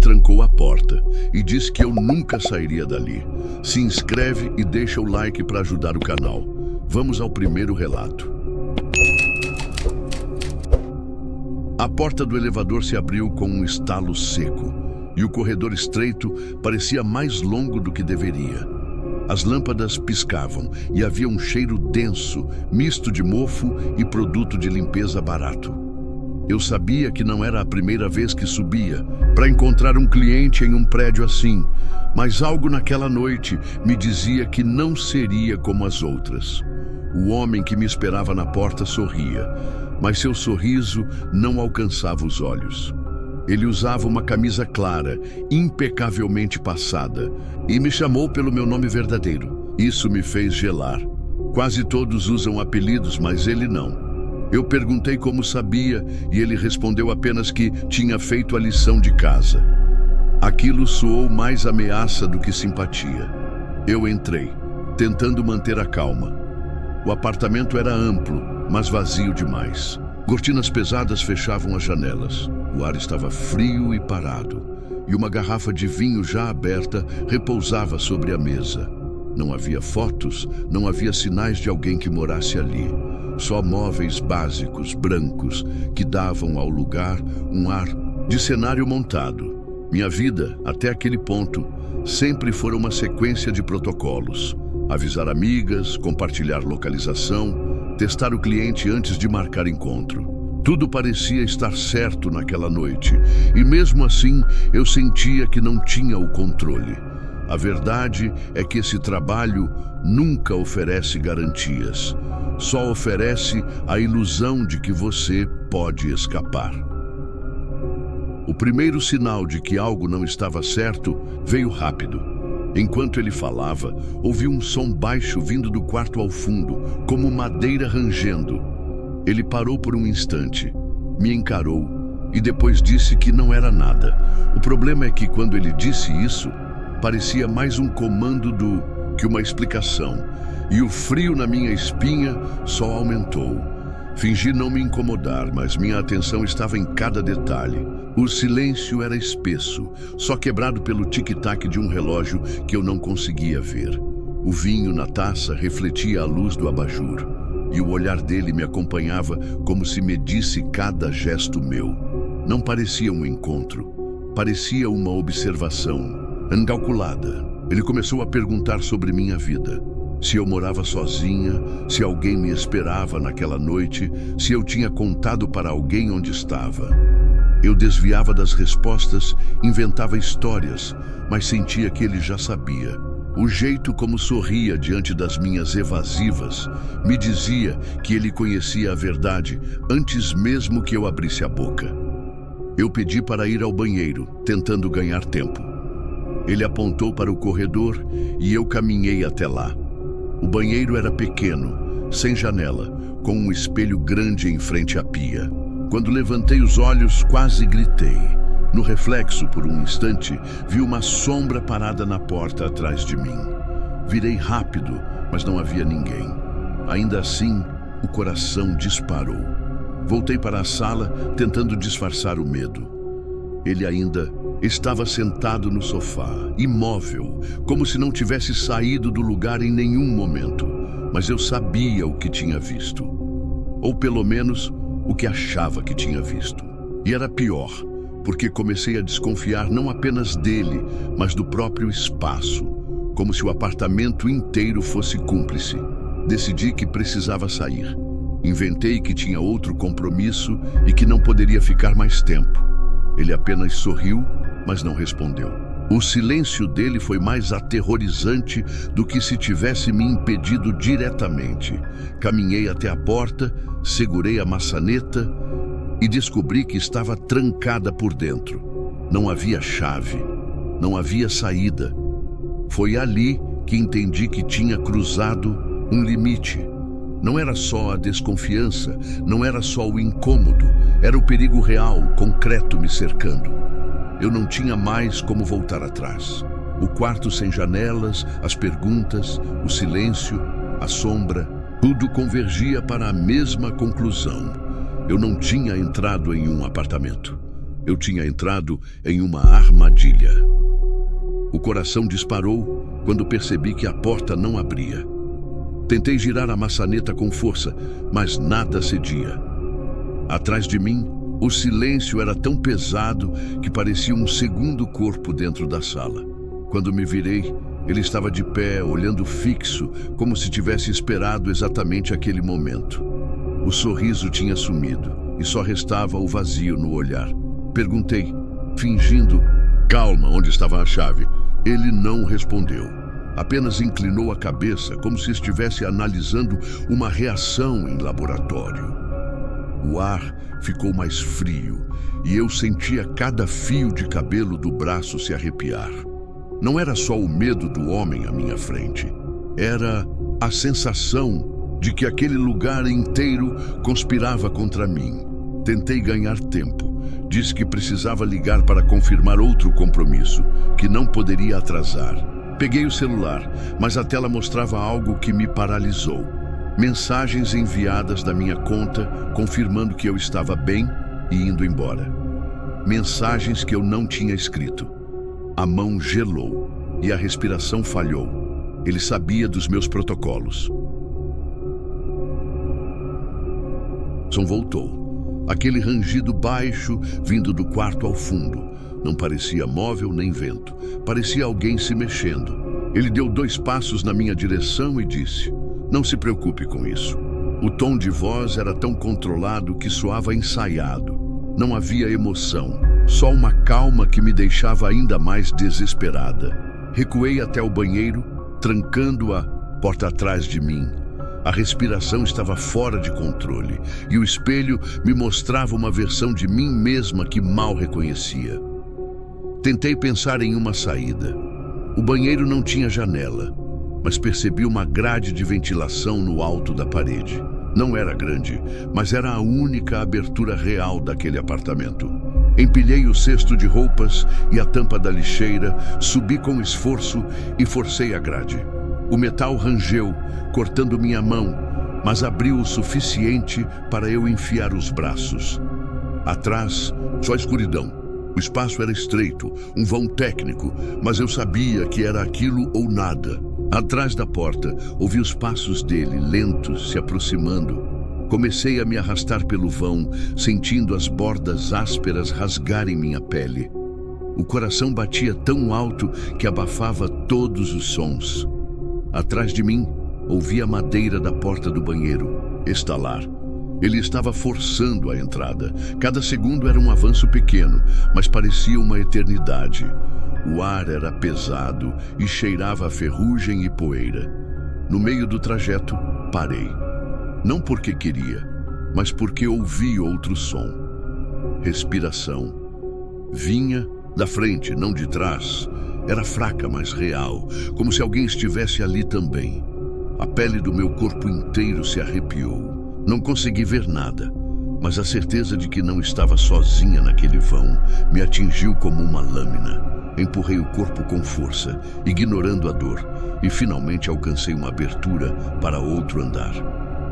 trancou a porta e disse que eu nunca sairia dali. Se inscreve e deixa o like para ajudar o canal. Vamos ao primeiro relato. A porta do elevador se abriu com um estalo seco e o corredor estreito parecia mais longo do que deveria. As lâmpadas piscavam e havia um cheiro denso, misto de mofo e produto de limpeza barato. Eu sabia que não era a primeira vez que subia para encontrar um cliente em um prédio assim, mas algo naquela noite me dizia que não seria como as outras. O homem que me esperava na porta sorria, mas seu sorriso não alcançava os olhos. Ele usava uma camisa clara, impecavelmente passada, e me chamou pelo meu nome verdadeiro. Isso me fez gelar. Quase todos usam apelidos, mas ele não. Eu perguntei como sabia e ele respondeu apenas que tinha feito a lição de casa. Aquilo soou mais ameaça do que simpatia. Eu entrei, tentando manter a calma. O apartamento era amplo, mas vazio demais. Cortinas pesadas fechavam as janelas. O ar estava frio e parado, e uma garrafa de vinho já aberta repousava sobre a mesa. Não havia fotos, não havia sinais de alguém que morasse ali. Só móveis básicos, brancos, que davam ao lugar um ar de cenário montado. Minha vida, até aquele ponto, sempre foi uma sequência de protocolos. Avisar amigas, compartilhar localização, testar o cliente antes de marcar encontro. Tudo parecia estar certo naquela noite, e mesmo assim eu sentia que não tinha o controle. A verdade é que esse trabalho nunca oferece garantias. Só oferece a ilusão de que você pode escapar. O primeiro sinal de que algo não estava certo veio rápido. Enquanto ele falava, ouvi um som baixo vindo do quarto ao fundo, como madeira rangendo. Ele parou por um instante, me encarou e depois disse que não era nada. O problema é que quando ele disse isso, parecia mais um comando que uma explicação, e o frio na minha espinha só aumentou. Fingi não me incomodar, mas minha atenção estava em cada detalhe. O silêncio era espesso, só quebrado pelo tic-tac de um relógio que eu não conseguia ver. O vinho na taça refletia a luz do abajur. E o olhar dele me acompanhava como se medisse cada gesto meu. Não parecia um encontro, parecia uma observação, incalculada. Ele começou a perguntar sobre minha vida. Se eu morava sozinha, se alguém me esperava naquela noite, se eu tinha contado para alguém onde estava. Eu desviava das respostas, inventava histórias, mas sentia que ele já sabia. O jeito como sorria diante das minhas evasivas me dizia que ele conhecia a verdade antes mesmo que eu abrisse a boca. Eu pedi para ir ao banheiro, tentando ganhar tempo. Ele apontou para o corredor e eu caminhei até lá. O banheiro era pequeno, sem janela, com um espelho grande em frente à pia. Quando levantei os olhos, quase gritei. No reflexo, por um instante, vi uma sombra parada na porta atrás de mim. Virei rápido, mas não havia ninguém. Ainda assim, o coração disparou. Voltei para a sala, tentando disfarçar o medo. Ele ainda estava sentado no sofá, imóvel, como se não tivesse saído do lugar em nenhum momento. Mas eu sabia o que tinha visto. Ou pelo menos, o que achava que tinha visto. E era pior, porque comecei a desconfiar não apenas dele, mas do próprio espaço, como se o apartamento inteiro fosse cúmplice. Decidi que precisava sair. Inventei que tinha outro compromisso e que não poderia ficar mais tempo. Ele apenas sorriu, mas não respondeu. O silêncio dele foi mais aterrorizante do que se tivesse me impedido diretamente. Caminhei até a porta, segurei a maçaneta e descobri que estava trancada por dentro. Não havia chave, não havia saída. Foi ali que entendi que tinha cruzado um limite. Não era só a desconfiança, não era só o incômodo, era o perigo real, concreto me cercando. Eu não tinha mais como voltar atrás. O quarto sem janelas, as perguntas, o silêncio, a sombra, tudo convergia para a mesma conclusão. Eu não tinha entrado em um apartamento. Eu tinha entrado em uma armadilha. O coração disparou quando percebi que a porta não abria. Tentei girar a maçaneta com força, mas nada cedia. Atrás de mim, o silêncio era tão pesado que parecia um segundo corpo dentro da sala. Quando me virei, ele estava de pé, olhando fixo, como se tivesse esperado exatamente aquele momento. O sorriso tinha sumido e só restava o vazio no olhar. Perguntei, fingindo calma, onde estava a chave. Ele não respondeu. Apenas inclinou a cabeça, como se estivesse analisando uma reação em laboratório. O ar ficou mais frio e eu sentia cada fio de cabelo do braço se arrepiar. Não era só o medo do homem à minha frente. Era a sensação de que aquele lugar inteiro conspirava contra mim. Tentei ganhar tempo. Disse que precisava ligar para confirmar outro compromisso, que não poderia atrasar. Peguei o celular, mas a tela mostrava algo que me paralisou. Mensagens enviadas da minha conta, confirmando que eu estava bem e indo embora. Mensagens que eu não tinha escrito. A mão gelou e a respiração falhou. Ele sabia dos meus protocolos. Som voltou. Aquele rangido baixo vindo do quarto ao fundo. Não parecia móvel nem vento. Parecia alguém se mexendo. Ele deu 2 passos na minha direção e disse: "Não se preocupe com isso." O tom de voz era tão controlado que soava ensaiado. Não havia emoção, só uma calma que me deixava ainda mais desesperada. Recuei até o banheiro, trancando a porta atrás de mim. A respiração estava fora de controle e o espelho me mostrava uma versão de mim mesma que mal reconhecia. Tentei pensar em uma saída. O banheiro não tinha janela, mas percebi uma grade de ventilação no alto da parede. Não era grande, mas era a única abertura real daquele apartamento. Empilhei o cesto de roupas e a tampa da lixeira, subi com esforço e forcei a grade. O metal rangeu, cortando minha mão, mas abriu o suficiente para eu enfiar os braços. Atrás, só escuridão. O espaço era estreito, um vão técnico, mas eu sabia que era aquilo ou nada. Atrás da porta, ouvi os passos dele, lentos, se aproximando. Comecei a me arrastar pelo vão, sentindo as bordas ásperas rasgarem minha pele. O coração batia tão alto que abafava todos os sons. Atrás de mim, ouvi a madeira da porta do banheiro estalar. Ele estava forçando a entrada. Cada segundo era um avanço pequeno, mas parecia uma eternidade. O ar era pesado e cheirava a ferrugem e poeira. No meio do trajeto, parei. Não porque queria, mas porque ouvi outro som. Respiração. Vinha da frente, não de trás. Era fraca, mas real, como se alguém estivesse ali também. A pele do meu corpo inteiro se arrepiou. Não consegui ver nada, mas a certeza de que não estava sozinha naquele vão me atingiu como uma lâmina. Empurrei o corpo com força, ignorando a dor, e finalmente alcancei uma abertura para outro andar.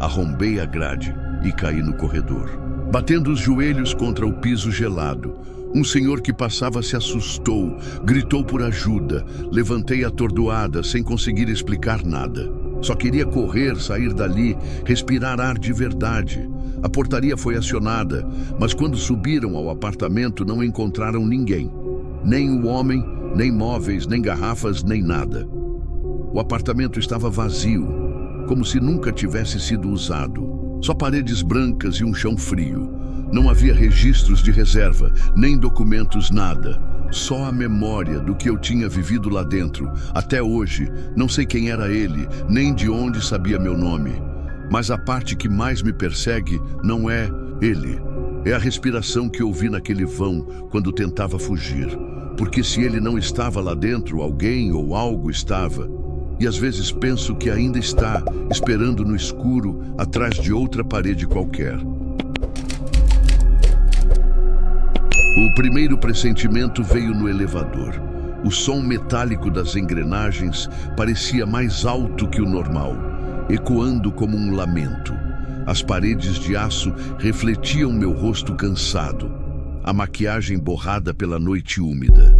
Arrombei a grade e caí no corredor, batendo os joelhos contra o piso gelado. Um senhor que passava se assustou, gritou por ajuda. Levantei atordoada, sem conseguir explicar nada. Só queria correr, sair dali, respirar ar de verdade. A portaria foi acionada, mas quando subiram ao apartamento não encontraram ninguém. Nem o homem, nem móveis, nem garrafas, nem nada. O apartamento estava vazio, como se nunca tivesse sido usado. Só paredes brancas e um chão frio. Não havia registros de reserva, nem documentos, nada. Só a memória do que eu tinha vivido lá dentro. Até hoje, não sei quem era ele, nem de onde sabia meu nome. Mas a parte que mais me persegue não é ele. É a respiração que ouvi naquele vão quando tentava fugir. Porque se ele não estava lá dentro, alguém ou algo estava. E às vezes penso que ainda está, esperando no escuro, atrás de outra parede qualquer. O primeiro pressentimento veio no elevador. O som metálico das engrenagens parecia mais alto que o normal, ecoando como um lamento. As paredes de aço refletiam meu rosto cansado. a maquiagem borrada pela noite úmida.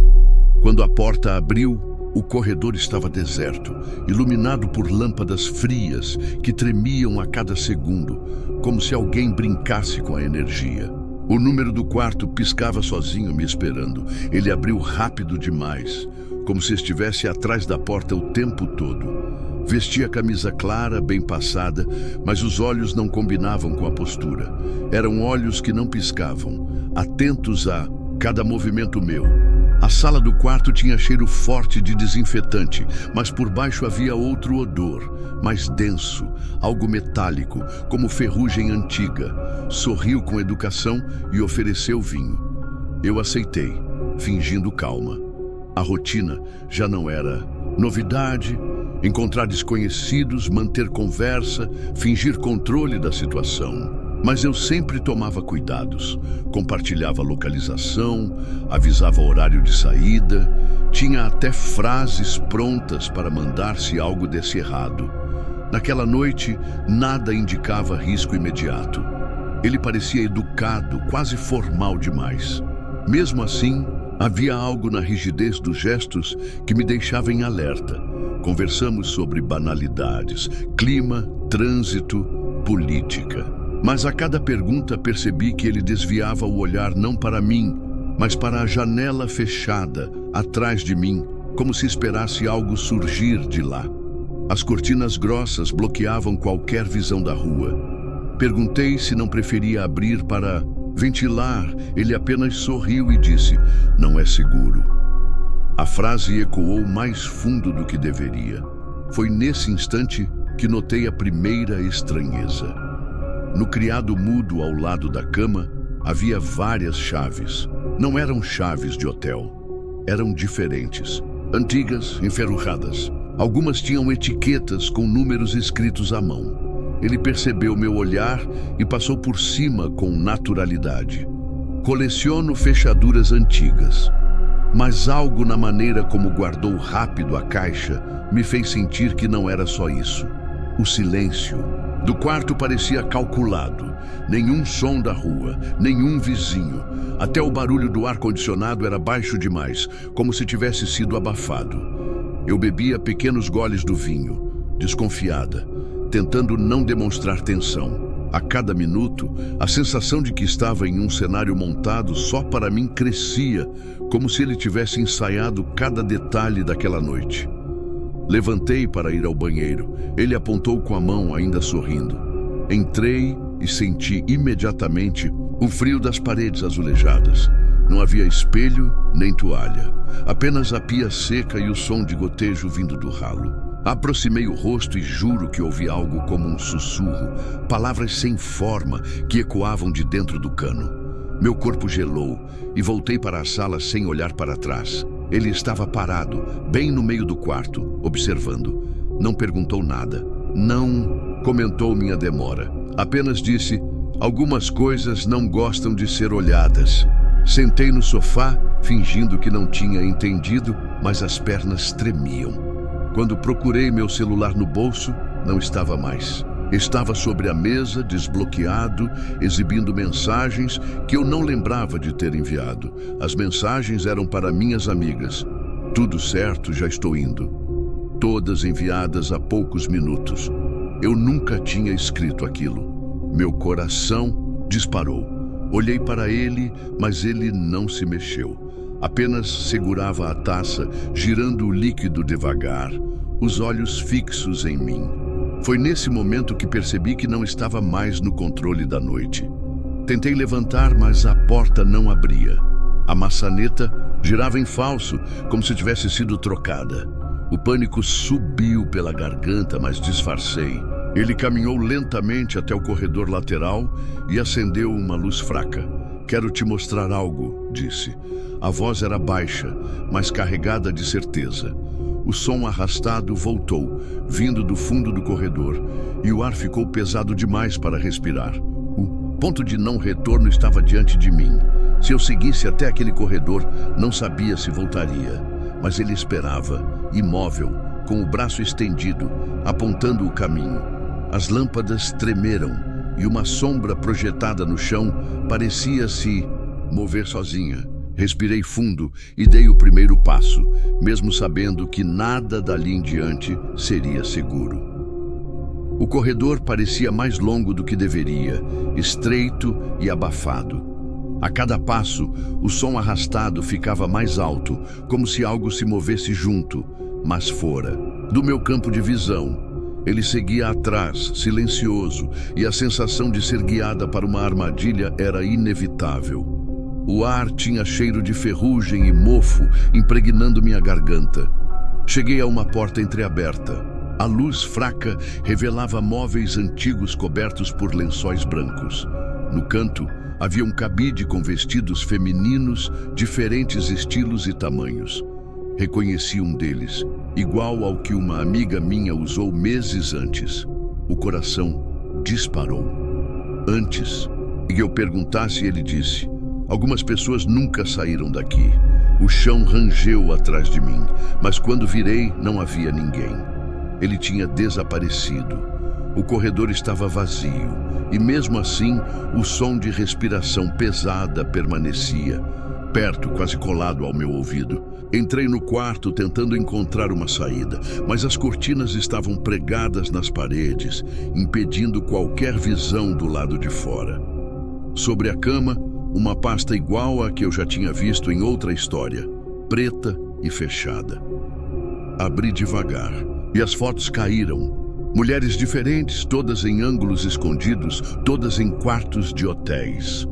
Quando a porta abriu, o corredor estava deserto, iluminado por lâmpadas frias que tremiam a cada segundo, como se alguém brincasse com a energia. O número do quarto piscava sozinho me esperando. Ele abriu rápido demais, como se estivesse atrás da porta o tempo todo. Vestia camisa clara, bem passada, mas os olhos não combinavam com a postura. Eram olhos que não piscavam, atentos a cada movimento meu. A sala do quarto tinha cheiro forte de desinfetante, mas por baixo havia outro odor, mais denso, algo metálico, como ferrugem antiga. Sorriu com educação e ofereceu vinho. Eu aceitei, fingindo calma. A rotina já não era novidade, encontrar desconhecidos, manter conversa, fingir controle da situação. Mas eu sempre tomava cuidados, compartilhava localização, avisava o horário de saída, tinha até frases prontas para mandar se algo desse errado. Naquela noite, nada indicava risco imediato. Ele parecia educado, quase formal demais. Mesmo assim, havia algo na rigidez dos gestos que me deixava em alerta. Conversamos sobre banalidades, clima, trânsito, política. Mas a cada pergunta percebi que ele desviava o olhar não para mim, mas para a janela fechada, atrás de mim, como se esperasse algo surgir de lá. As cortinas grossas bloqueavam qualquer visão da rua. Perguntei se não preferia abrir para ventilar. Ele apenas sorriu e disse: "Não é seguro." A frase ecoou mais fundo do que deveria. Foi nesse instante que notei a primeira estranheza. No criado mudo ao lado da cama, havia várias chaves. Não eram chaves de hotel. Eram diferentes. Antigas, enferrujadas. Algumas tinham etiquetas com números escritos à mão. Ele percebeu meu olhar e passou por cima com naturalidade. Coleciono fechaduras antigas. Mas algo na maneira como guardou rápido a caixa me fez sentir que não era só isso. O silêncio do quarto parecia calculado. Nenhum som da rua, nenhum vizinho. Até o barulho do ar-condicionado era baixo demais, como se tivesse sido abafado. Eu bebia pequenos goles do vinho, desconfiada, tentando não demonstrar tensão. A cada minuto, a sensação de que estava em um cenário montado só para mim crescia, como se ele tivesse ensaiado cada detalhe daquela noite. Levantei para ir ao banheiro. Ele apontou com a mão, ainda sorrindo. Entrei e senti imediatamente o frio das paredes azulejadas. Não havia espelho nem toalha, apenas a pia seca e o som de gotejo vindo do ralo. Aproximei o rosto e juro que ouvi algo como um sussurro, palavras sem forma que ecoavam de dentro do cano. Meu corpo gelou e voltei para a sala sem olhar para trás. Ele estava parado, bem no meio do quarto, observando. Não perguntou nada. Não comentou minha demora. Apenas disse: "Algumas coisas não gostam de ser olhadas." Sentei no sofá, fingindo que não tinha entendido, mas as pernas tremiam. Quando procurei meu celular no bolso, não estava mais. Estava sobre a mesa, desbloqueado, exibindo mensagens que eu não lembrava de ter enviado. As mensagens eram para minhas amigas. "Tudo certo, já estou indo." Todas enviadas há poucos minutos. Eu nunca tinha escrito aquilo. Meu coração disparou. Olhei para ele, mas ele não se mexeu. Apenas segurava a taça, girando o líquido devagar, os olhos fixos em mim. Foi nesse momento que percebi que não estava mais no controle da noite. Tentei levantar, mas a porta não abria. A maçaneta girava em falso, como se tivesse sido trocada. O pânico subiu pela garganta, mas disfarcei. Ele caminhou lentamente até o corredor lateral e acendeu uma luz fraca. "Quero te mostrar algo", disse. A voz era baixa, mas carregada de certeza. O som arrastado voltou, vindo do fundo do corredor, e o ar ficou pesado demais para respirar. O ponto de não retorno estava diante de mim. Se eu seguisse até aquele corredor, não sabia se voltaria. Mas ele esperava, imóvel, com o braço estendido, apontando o caminho. As lâmpadas tremeram, e uma sombra projetada no chão parecia se mover sozinha. Respirei fundo e dei o primeiro passo, mesmo sabendo que nada dali em diante seria seguro. O corredor parecia mais longo do que deveria, estreito e abafado. A cada passo, o som arrastado ficava mais alto, como se algo se movesse junto, mas fora do meu campo de visão. Ele seguia atrás, silencioso, e a sensação de ser guiada para uma armadilha era inevitável. O ar tinha cheiro de ferrugem e mofo, impregnando minha garganta. Cheguei a uma porta entreaberta. A luz fraca revelava móveis antigos cobertos por lençóis brancos. No canto, havia um cabide com vestidos femininos, diferentes estilos e tamanhos. Reconheci um deles, igual ao que uma amiga minha usou meses antes. O coração disparou. Antes que eu perguntasse, ele disse: "Algumas pessoas nunca saíram daqui." O chão rangeu atrás de mim, mas quando virei, não havia ninguém. Ele tinha desaparecido. O corredor estava vazio, e mesmo assim, o som de respiração pesada permanecia, perto, quase colado ao meu ouvido. Entrei no quarto tentando encontrar uma saída, mas as cortinas estavam pregadas nas paredes, impedindo qualquer visão do lado de fora. Sobre a cama, uma pasta igual à que eu já tinha visto em outra história, preta e fechada. Abri devagar, e as fotos caíram. Mulheres diferentes, todas em ângulos escondidos, todas em quartos de hotéis.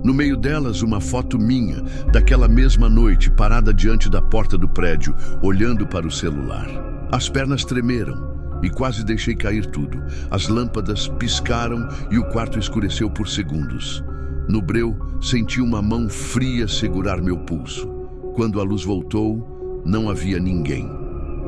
No meio delas, uma foto minha, daquela mesma noite, parada diante da porta do prédio, olhando para o celular. As pernas tremeram e quase deixei cair tudo. As lâmpadas piscaram e o quarto escureceu por segundos. No breu, senti uma mão fria segurar meu pulso. Quando a luz voltou, não havia ninguém.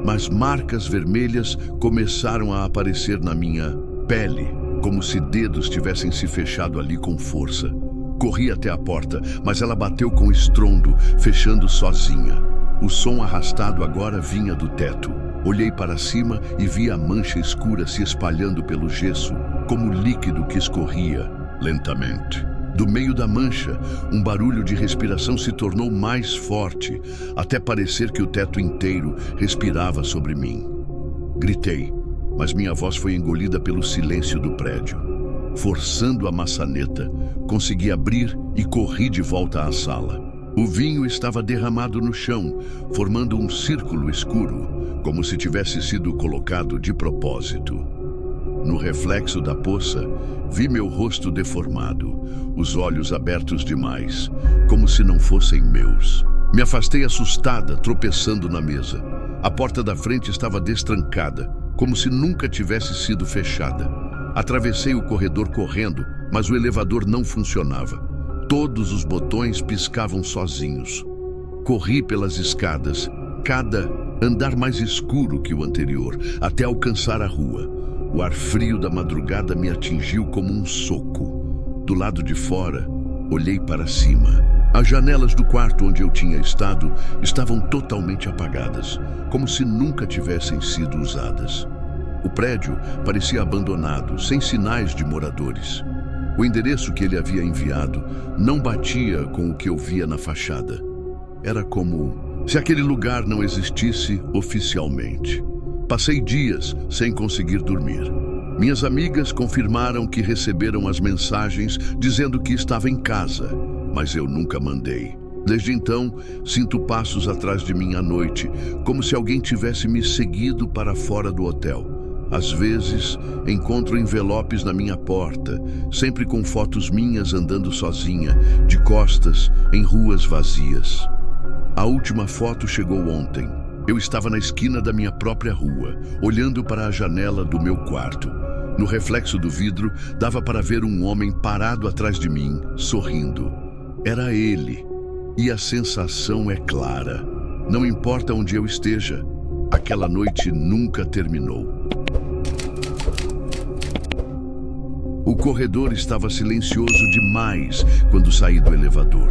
Mas marcas vermelhas começaram a aparecer na minha pele, como se dedos tivessem se fechado ali com força. Corri até a porta, mas ela bateu com estrondo, fechando sozinha. O som arrastado agora vinha do teto. Olhei para cima e vi a mancha escura se espalhando pelo gesso, como líquido que escorria lentamente. Do meio da mancha, um barulho de respiração se tornou mais forte, até parecer que o teto inteiro respirava sobre mim. Gritei, mas minha voz foi engolida pelo silêncio do prédio. Forçando a maçaneta, consegui abrir e corri de volta à sala. O vinho estava derramado no chão, formando um círculo escuro, como se tivesse sido colocado de propósito. No reflexo da poça, vi meu rosto deformado, os olhos abertos demais, como se não fossem meus. Me afastei assustada, tropeçando na mesa. A porta da frente estava destrancada, como se nunca tivesse sido fechada. Atravessei o corredor correndo, mas o elevador não funcionava. Todos os botões piscavam sozinhos. Corri pelas escadas, cada andar mais escuro que o anterior, até alcançar a rua. O ar frio da madrugada me atingiu como um soco. Do lado de fora, olhei para cima. As janelas do quarto onde eu tinha estado estavam totalmente apagadas, como se nunca tivessem sido usadas. O prédio parecia abandonado, sem sinais de moradores. O endereço que ele havia enviado não batia com o que eu via na fachada. Era como se aquele lugar não existisse oficialmente. Passei dias sem conseguir dormir. Minhas amigas confirmaram que receberam as mensagens dizendo que estava em casa, mas eu nunca mandei. Desde então, sinto passos atrás de mim à noite, como se alguém tivesse me seguido para fora do hotel. Às vezes, encontro envelopes na minha porta, sempre com fotos minhas andando sozinha, de costas, em ruas vazias. A última foto chegou ontem. Eu estava na esquina da minha própria rua, olhando para a janela do meu quarto. No reflexo do vidro, dava para ver um homem parado atrás de mim, sorrindo. Era ele. E a sensação é clara. Não importa onde eu esteja, aquela noite nunca terminou. O corredor estava silencioso demais quando saí do elevador.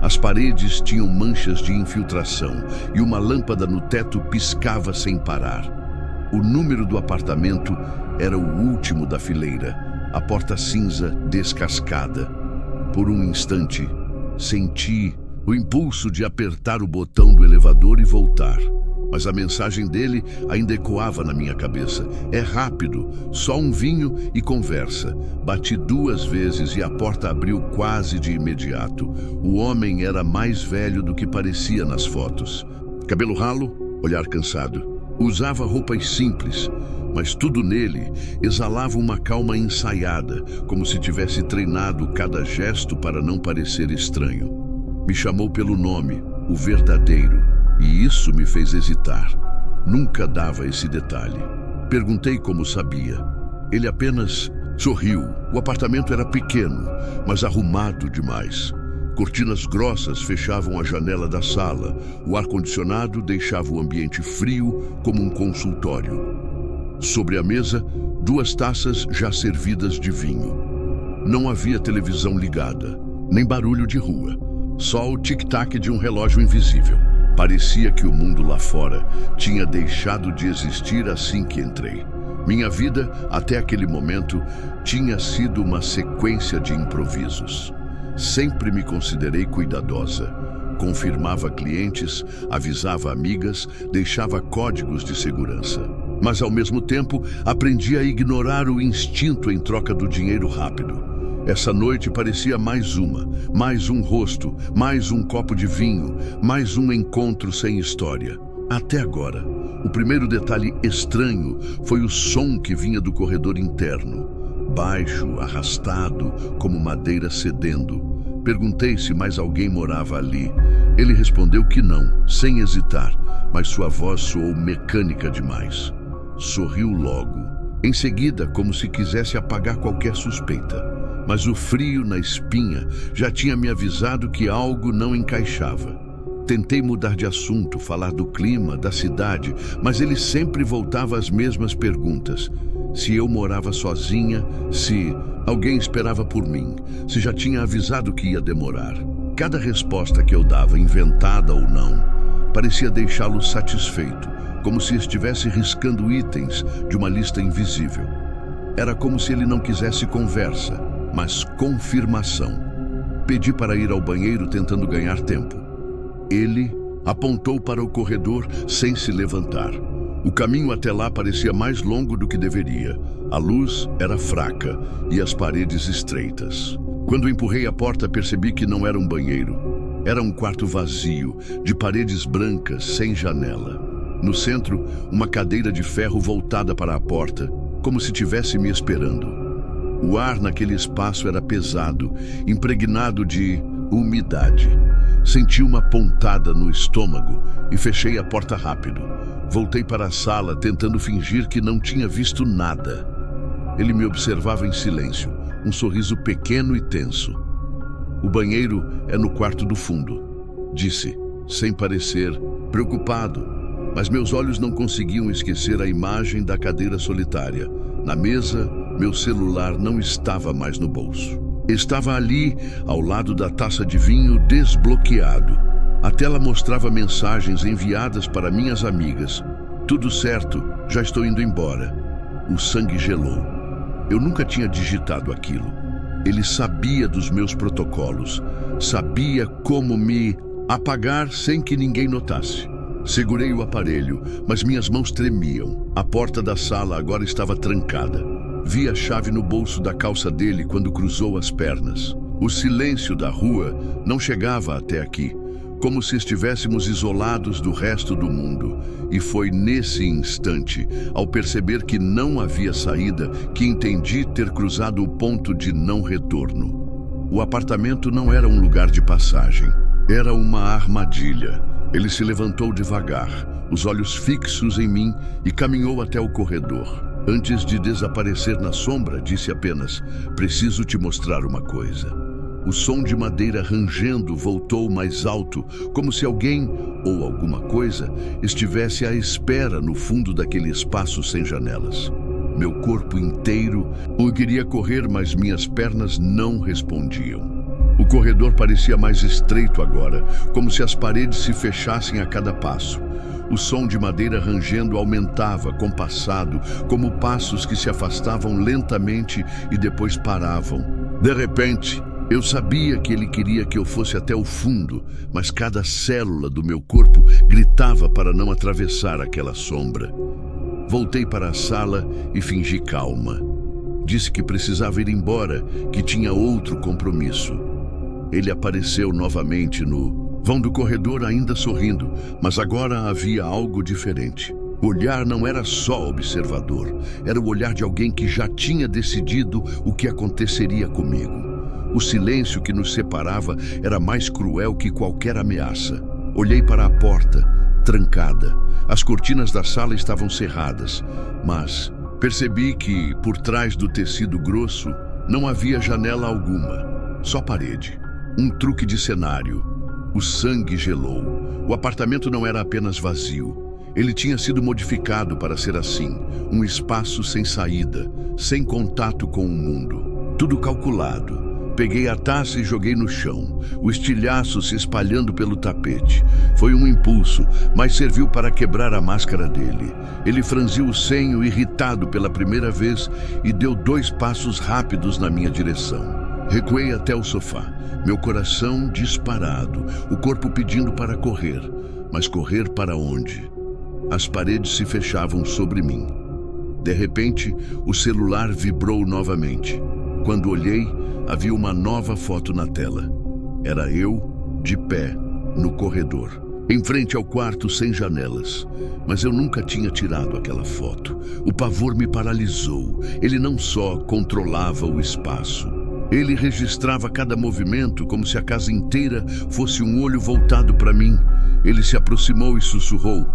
As paredes tinham manchas de infiltração e uma lâmpada no teto piscava sem parar. O número do apartamento era o último da fileira, a porta cinza descascada. Por um instante, Senti o impulso de apertar o botão do elevador e voltar. Mas a mensagem dele ainda ecoava na minha cabeça. É rápido, só um vinho e conversa. Bati 2 vezes e a porta abriu quase de imediato. O homem era mais velho do que parecia nas fotos. Cabelo ralo, olhar cansado. Usava roupas simples, mas tudo nele exalava uma calma ensaiada, como se tivesse treinado cada gesto para não parecer estranho. Me chamou pelo nome, o verdadeiro, e isso me fez hesitar. Nunca dava esse detalhe. Perguntei como sabia. Ele apenas sorriu. O apartamento era pequeno, mas arrumado demais. Cortinas grossas fechavam a janela da sala. O ar-condicionado deixava o ambiente frio como um consultório. Sobre a mesa, 2 taças já servidas de vinho. Não havia televisão ligada, nem barulho de rua. Só o tic-tac de um relógio invisível. Parecia que o mundo lá fora tinha deixado de existir assim que entrei. Minha vida, até aquele momento, tinha sido uma sequência de improvisos. Sempre me considerei cuidadosa. Confirmava clientes, avisava amigas, deixava códigos de segurança. Mas, ao mesmo tempo, aprendi a ignorar o instinto em troca do dinheiro rápido. Essa noite parecia mais um rosto, mais um copo de vinho, mais um encontro sem história. Até agora, o primeiro detalhe estranho foi o som que vinha do corredor interno. Baixo, arrastado, como madeira cedendo. Perguntei se mais alguém morava ali. Ele respondeu que não, sem hesitar, mas sua voz soou mecânica demais. Sorriu logo. Em seguida, como se quisesse apagar qualquer suspeita. Mas o frio na espinha já tinha me avisado que algo não encaixava. Tentei mudar de assunto, falar do clima, da cidade, mas ele sempre voltava às mesmas perguntas. Se eu morava sozinha, se alguém esperava por mim, se já tinha avisado que ia demorar. Cada resposta que eu dava, inventada ou não, parecia deixá-lo satisfeito, como se estivesse riscando itens de uma lista invisível. Era como se ele não quisesse conversa, mas confirmação. Pedi para ir ao banheiro tentando ganhar tempo. Ele apontou para o corredor sem se levantar. O caminho até lá parecia mais longo do que deveria. A luz era fraca e as paredes estreitas. Quando empurrei a porta, percebi que não era um banheiro. Era um quarto vazio, de paredes brancas, sem janela. No centro, uma cadeira de ferro voltada para a porta, como se tivesse me esperando. O ar naquele espaço era pesado, impregnado de umidade. Senti uma pontada no estômago e fechei a porta rápido. Voltei para a sala, tentando fingir que não tinha visto nada. Ele me observava em silêncio, um sorriso pequeno e tenso. O banheiro é no quarto do fundo, disse, sem parecer preocupado. Mas meus olhos não conseguiam esquecer a imagem da cadeira solitária. Na mesa, meu celular não estava mais no bolso. Estava ali, ao lado da taça de vinho, desbloqueado. A tela mostrava mensagens enviadas para minhas amigas. Tudo certo, já estou indo embora. O sangue gelou. Eu nunca tinha digitado aquilo. Ele sabia dos meus protocolos. Sabia como me apagar sem que ninguém notasse. Segurei o aparelho, mas minhas mãos tremiam. A porta da sala agora estava trancada. Vi a chave no bolso da calça dele quando cruzou as pernas. O silêncio da rua não chegava até aqui, como se estivéssemos isolados do resto do mundo. E foi nesse instante, ao perceber que não havia saída, que entendi ter cruzado o ponto de não retorno. O apartamento não era um lugar de passagem, era uma armadilha. Ele se levantou devagar, os olhos fixos em mim, e caminhou até o corredor. Antes de desaparecer na sombra, disse apenas: "Preciso te mostrar uma coisa." O som de madeira rangendo voltou mais alto, como se alguém ou alguma coisa estivesse à espera no fundo daquele espaço sem janelas. Meu corpo inteiro queria correr, mas minhas pernas não respondiam. O corredor parecia mais estreito agora, como se as paredes se fechassem a cada passo. O som de madeira rangendo aumentava, compassado, como passos que se afastavam lentamente e depois paravam. De repente, Eu sabia que ele queria que eu fosse até o fundo, mas cada célula do meu corpo gritava para não atravessar aquela sombra. Voltei para a sala e fingi calma. Disse que precisava ir embora, que tinha outro compromisso. Ele apareceu novamente no vão do corredor, ainda sorrindo, mas agora havia algo diferente. O olhar não era só observador, era o olhar de alguém que já tinha decidido o que aconteceria comigo. O silêncio que nos separava era mais cruel que qualquer ameaça. Olhei para a porta, trancada. As cortinas da sala estavam cerradas, mas percebi que, por trás do tecido grosso, não havia janela alguma, só parede. Um truque de cenário. O sangue gelou. O apartamento não era apenas vazio. Ele tinha sido modificado para ser assim, um espaço sem saída, sem contato com o mundo. Tudo calculado. Peguei a taça e joguei no chão, o estilhaço se espalhando pelo tapete. Foi um impulso, mas serviu para quebrar a máscara dele. Ele franziu o senho, irritado pela primeira vez, e deu 2 passos rápidos na minha direção. Recuei até o sofá, meu coração disparado, o corpo pedindo para correr. Mas correr para onde? As paredes se fechavam sobre mim. De repente, o celular vibrou novamente. Quando olhei, havia uma nova foto na tela. Era eu, de pé, no corredor, em frente ao quarto sem janelas. Mas eu nunca tinha tirado aquela foto. O pavor me paralisou. Ele não só controlava o espaço. Ele registrava cada movimento como se a casa inteira fosse um olho voltado para mim. Ele se aproximou e sussurrou: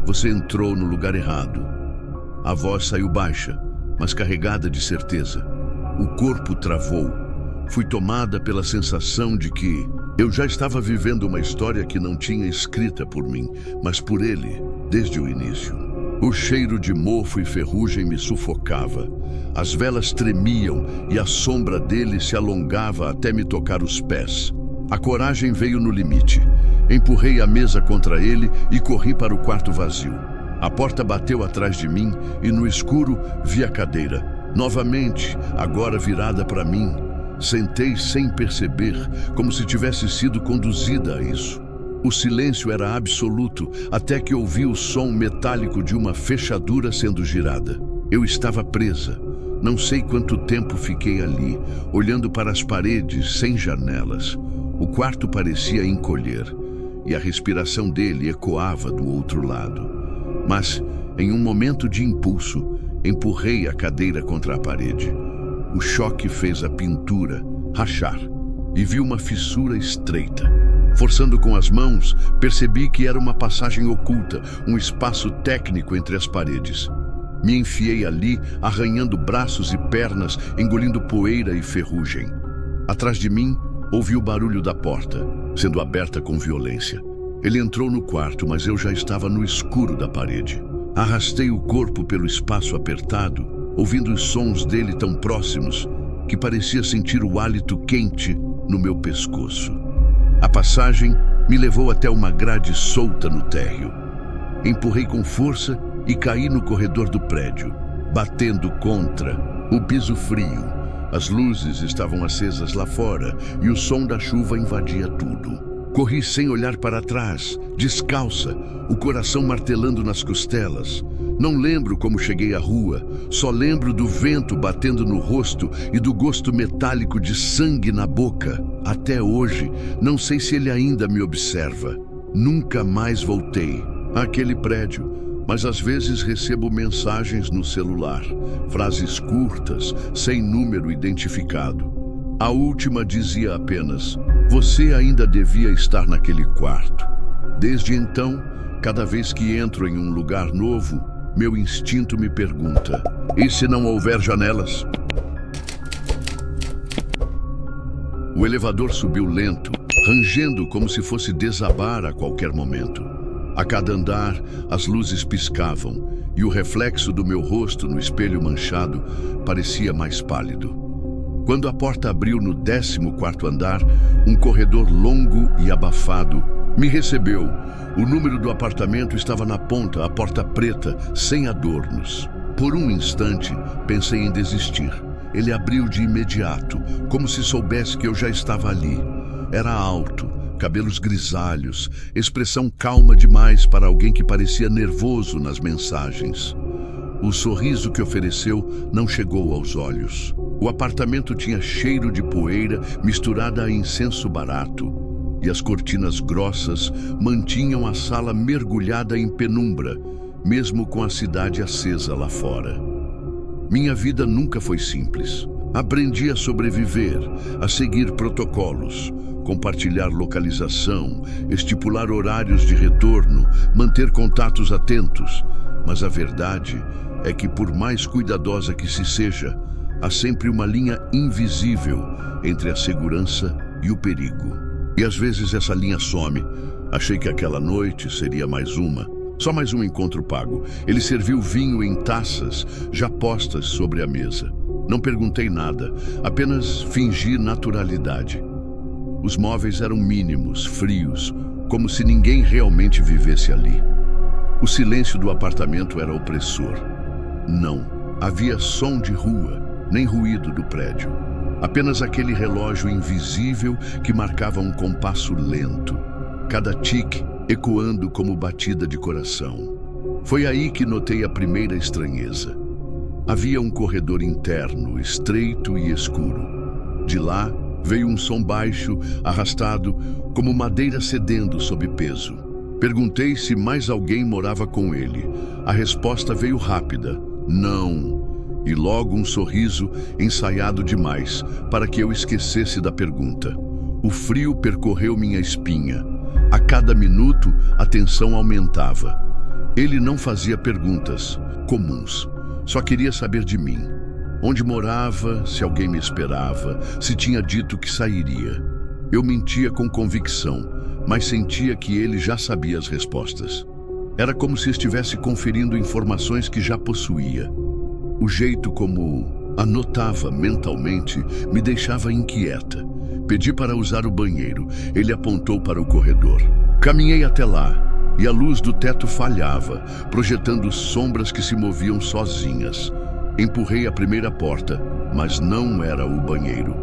"Você entrou no lugar errado." A voz saiu baixa, mas carregada de certeza. O corpo travou. Fui tomada pela sensação de que eu já estava vivendo uma história que não tinha escrita por mim, mas por ele, desde o início. O cheiro de mofo e ferrugem me sufocava. As velas tremiam e a sombra dele se alongava até me tocar os pés. A coragem veio no limite. Empurrei a mesa contra ele e corri para o quarto vazio. A porta bateu atrás de mim e no escuro vi a cadeira. Novamente, agora virada para mim. Sentei sem perceber, como se tivesse sido conduzida a isso. O silêncio era absoluto, até que ouvi o som metálico de uma fechadura sendo girada. Eu estava presa. Não sei quanto tempo fiquei ali, olhando para as paredes sem janelas. O quarto parecia encolher, e a respiração dele ecoava do outro lado. Mas, em um momento de impulso, empurrei a cadeira contra a parede. O choque fez a pintura rachar e vi uma fissura estreita. Forçando com as mãos, percebi que era uma passagem oculta, um espaço técnico entre as paredes. Me enfiei ali, arranhando braços e pernas, engolindo poeira e ferrugem. Atrás de mim, ouvi o barulho da porta, sendo aberta com violência. Ele entrou no quarto, mas eu já estava no escuro da parede. Arrastei o corpo pelo espaço apertado, ouvindo os sons dele tão próximos que parecia sentir o hálito quente no meu pescoço. A passagem me levou até uma grade solta no térreo. Empurrei com força e caí no corredor do prédio, batendo contra o piso frio. As luzes estavam acesas lá fora e o som da chuva invadia tudo. Corri sem olhar para trás, descalça, o coração martelando nas costelas. Não lembro como cheguei à rua, só lembro do vento batendo no rosto e do gosto metálico de sangue na boca. Até hoje, não sei se ele ainda me observa. Nunca mais voltei àquele prédio, mas às vezes recebo mensagens no celular, frases curtas, sem número identificado. A última dizia apenas: "Você ainda devia estar naquele quarto." Desde então, cada vez que entro em um lugar novo, meu instinto me pergunta: e se não houver janelas? O elevador subiu lento, rangendo como se fosse desabar a qualquer momento. A cada andar, as luzes piscavam e o reflexo do meu rosto no espelho manchado parecia mais pálido. Quando a porta abriu no 14º andar, um corredor longo e abafado me recebeu. O número do apartamento estava na ponta, a porta preta, sem adornos. Por um instante, pensei em desistir. Ele abriu de imediato, como se soubesse que eu já estava ali. Era alto, cabelos grisalhos, expressão calma demais para alguém que parecia nervoso nas mensagens. O sorriso que ofereceu não chegou aos olhos. O apartamento tinha cheiro de poeira misturada a incenso barato, e as cortinas grossas mantinham a sala mergulhada em penumbra, mesmo com a cidade acesa lá fora. Minha vida nunca foi simples. Aprendi a sobreviver, a seguir protocolos, compartilhar localização, estipular horários de retorno, manter contatos atentos. Mas a verdade é que, por mais cuidadosa que se seja, há sempre uma linha invisível entre a segurança e o perigo. E às vezes essa linha some. Achei que aquela noite seria mais uma. Só mais um encontro pago. Ele serviu vinho em taças, já postas sobre a mesa. Não perguntei nada, apenas fingi naturalidade. Os móveis eram mínimos, frios, como se ninguém realmente vivesse ali. O silêncio do apartamento era opressor. Não havia som de rua, nem ruído do prédio. Apenas aquele relógio invisível que marcava um compasso lento, cada tique ecoando como batida de coração. Foi aí que notei a primeira estranheza. Havia um corredor interno, estreito e escuro. De lá veio um som baixo, arrastado, como madeira cedendo sob peso. Perguntei se mais alguém morava com ele. A resposta veio rápida: não. E logo um sorriso ensaiado demais para que eu esquecesse da pergunta. O frio percorreu minha espinha. A cada minuto, a tensão aumentava. Ele não fazia perguntas comuns. Só queria saber de mim. Onde morava, se alguém me esperava, se tinha dito que sairia. Eu mentia com convicção, mas sentia que ele já sabia as respostas. Era como se estivesse conferindo informações que já possuía. O jeito como anotava mentalmente me deixava inquieta. Pedi para usar o banheiro. Ele apontou para o corredor. Caminhei até lá, e a luz do teto falhava, projetando sombras que se moviam sozinhas. Empurrei a primeira porta, mas não era o banheiro.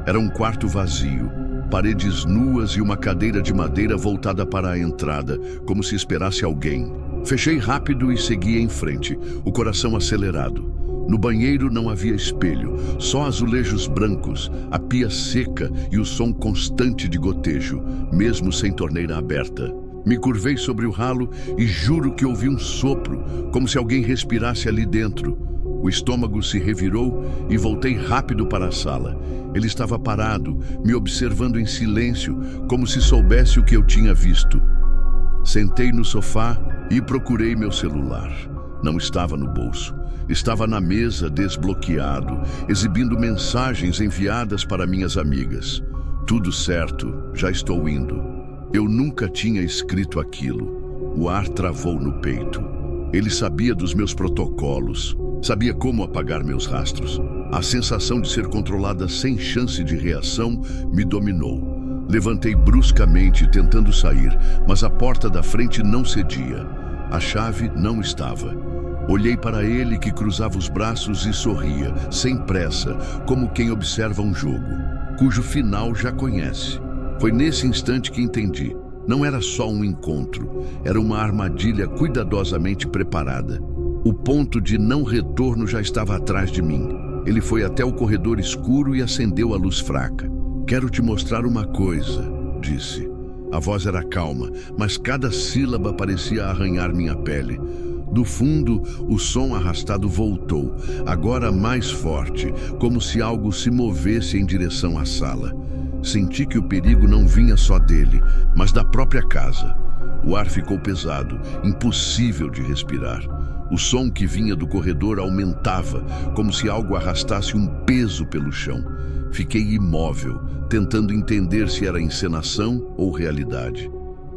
Era um quarto vazio, paredes nuas e uma cadeira de madeira voltada para a entrada, como se esperasse alguém. Fechei rápido e segui em frente, o coração acelerado. No banheiro não havia espelho, só azulejos brancos, a pia seca e o som constante de gotejo, mesmo sem torneira aberta. Me curvei sobre o ralo e juro que ouvi um sopro, como se alguém respirasse ali dentro. O estômago se revirou e voltei rápido para a sala. Ele estava parado, me observando em silêncio, como se soubesse o que eu tinha visto. Sentei no sofá e procurei meu celular. Não estava no bolso. Estava na mesa, desbloqueado, exibindo mensagens enviadas para minhas amigas. Tudo certo, já estou indo. Eu nunca tinha escrito aquilo. O ar travou no peito. Ele sabia dos meus protocolos, sabia como apagar meus rastros. A sensação de ser controlada sem chance de reação me dominou. Levantei bruscamente, tentando sair, mas a porta da frente não cedia. A chave não estava. Olhei para ele, que cruzava os braços e sorria, sem pressa, como quem observa um jogo, cujo final já conhece. Foi nesse instante que entendi. Não era só um encontro, era uma armadilha cuidadosamente preparada. O ponto de não retorno já estava atrás de mim. Ele foi até o corredor escuro e acendeu a luz fraca. Quero te mostrar uma coisa, disse. A voz era calma, mas cada sílaba parecia arranhar minha pele. Do fundo, o som arrastado voltou, agora mais forte, como se algo se movesse em direção à sala. Senti que o perigo não vinha só dele, mas da própria casa. O ar ficou pesado, impossível de respirar. O som que vinha do corredor aumentava, como se algo arrastasse um peso pelo chão. Fiquei imóvel, tentando entender se era encenação ou realidade.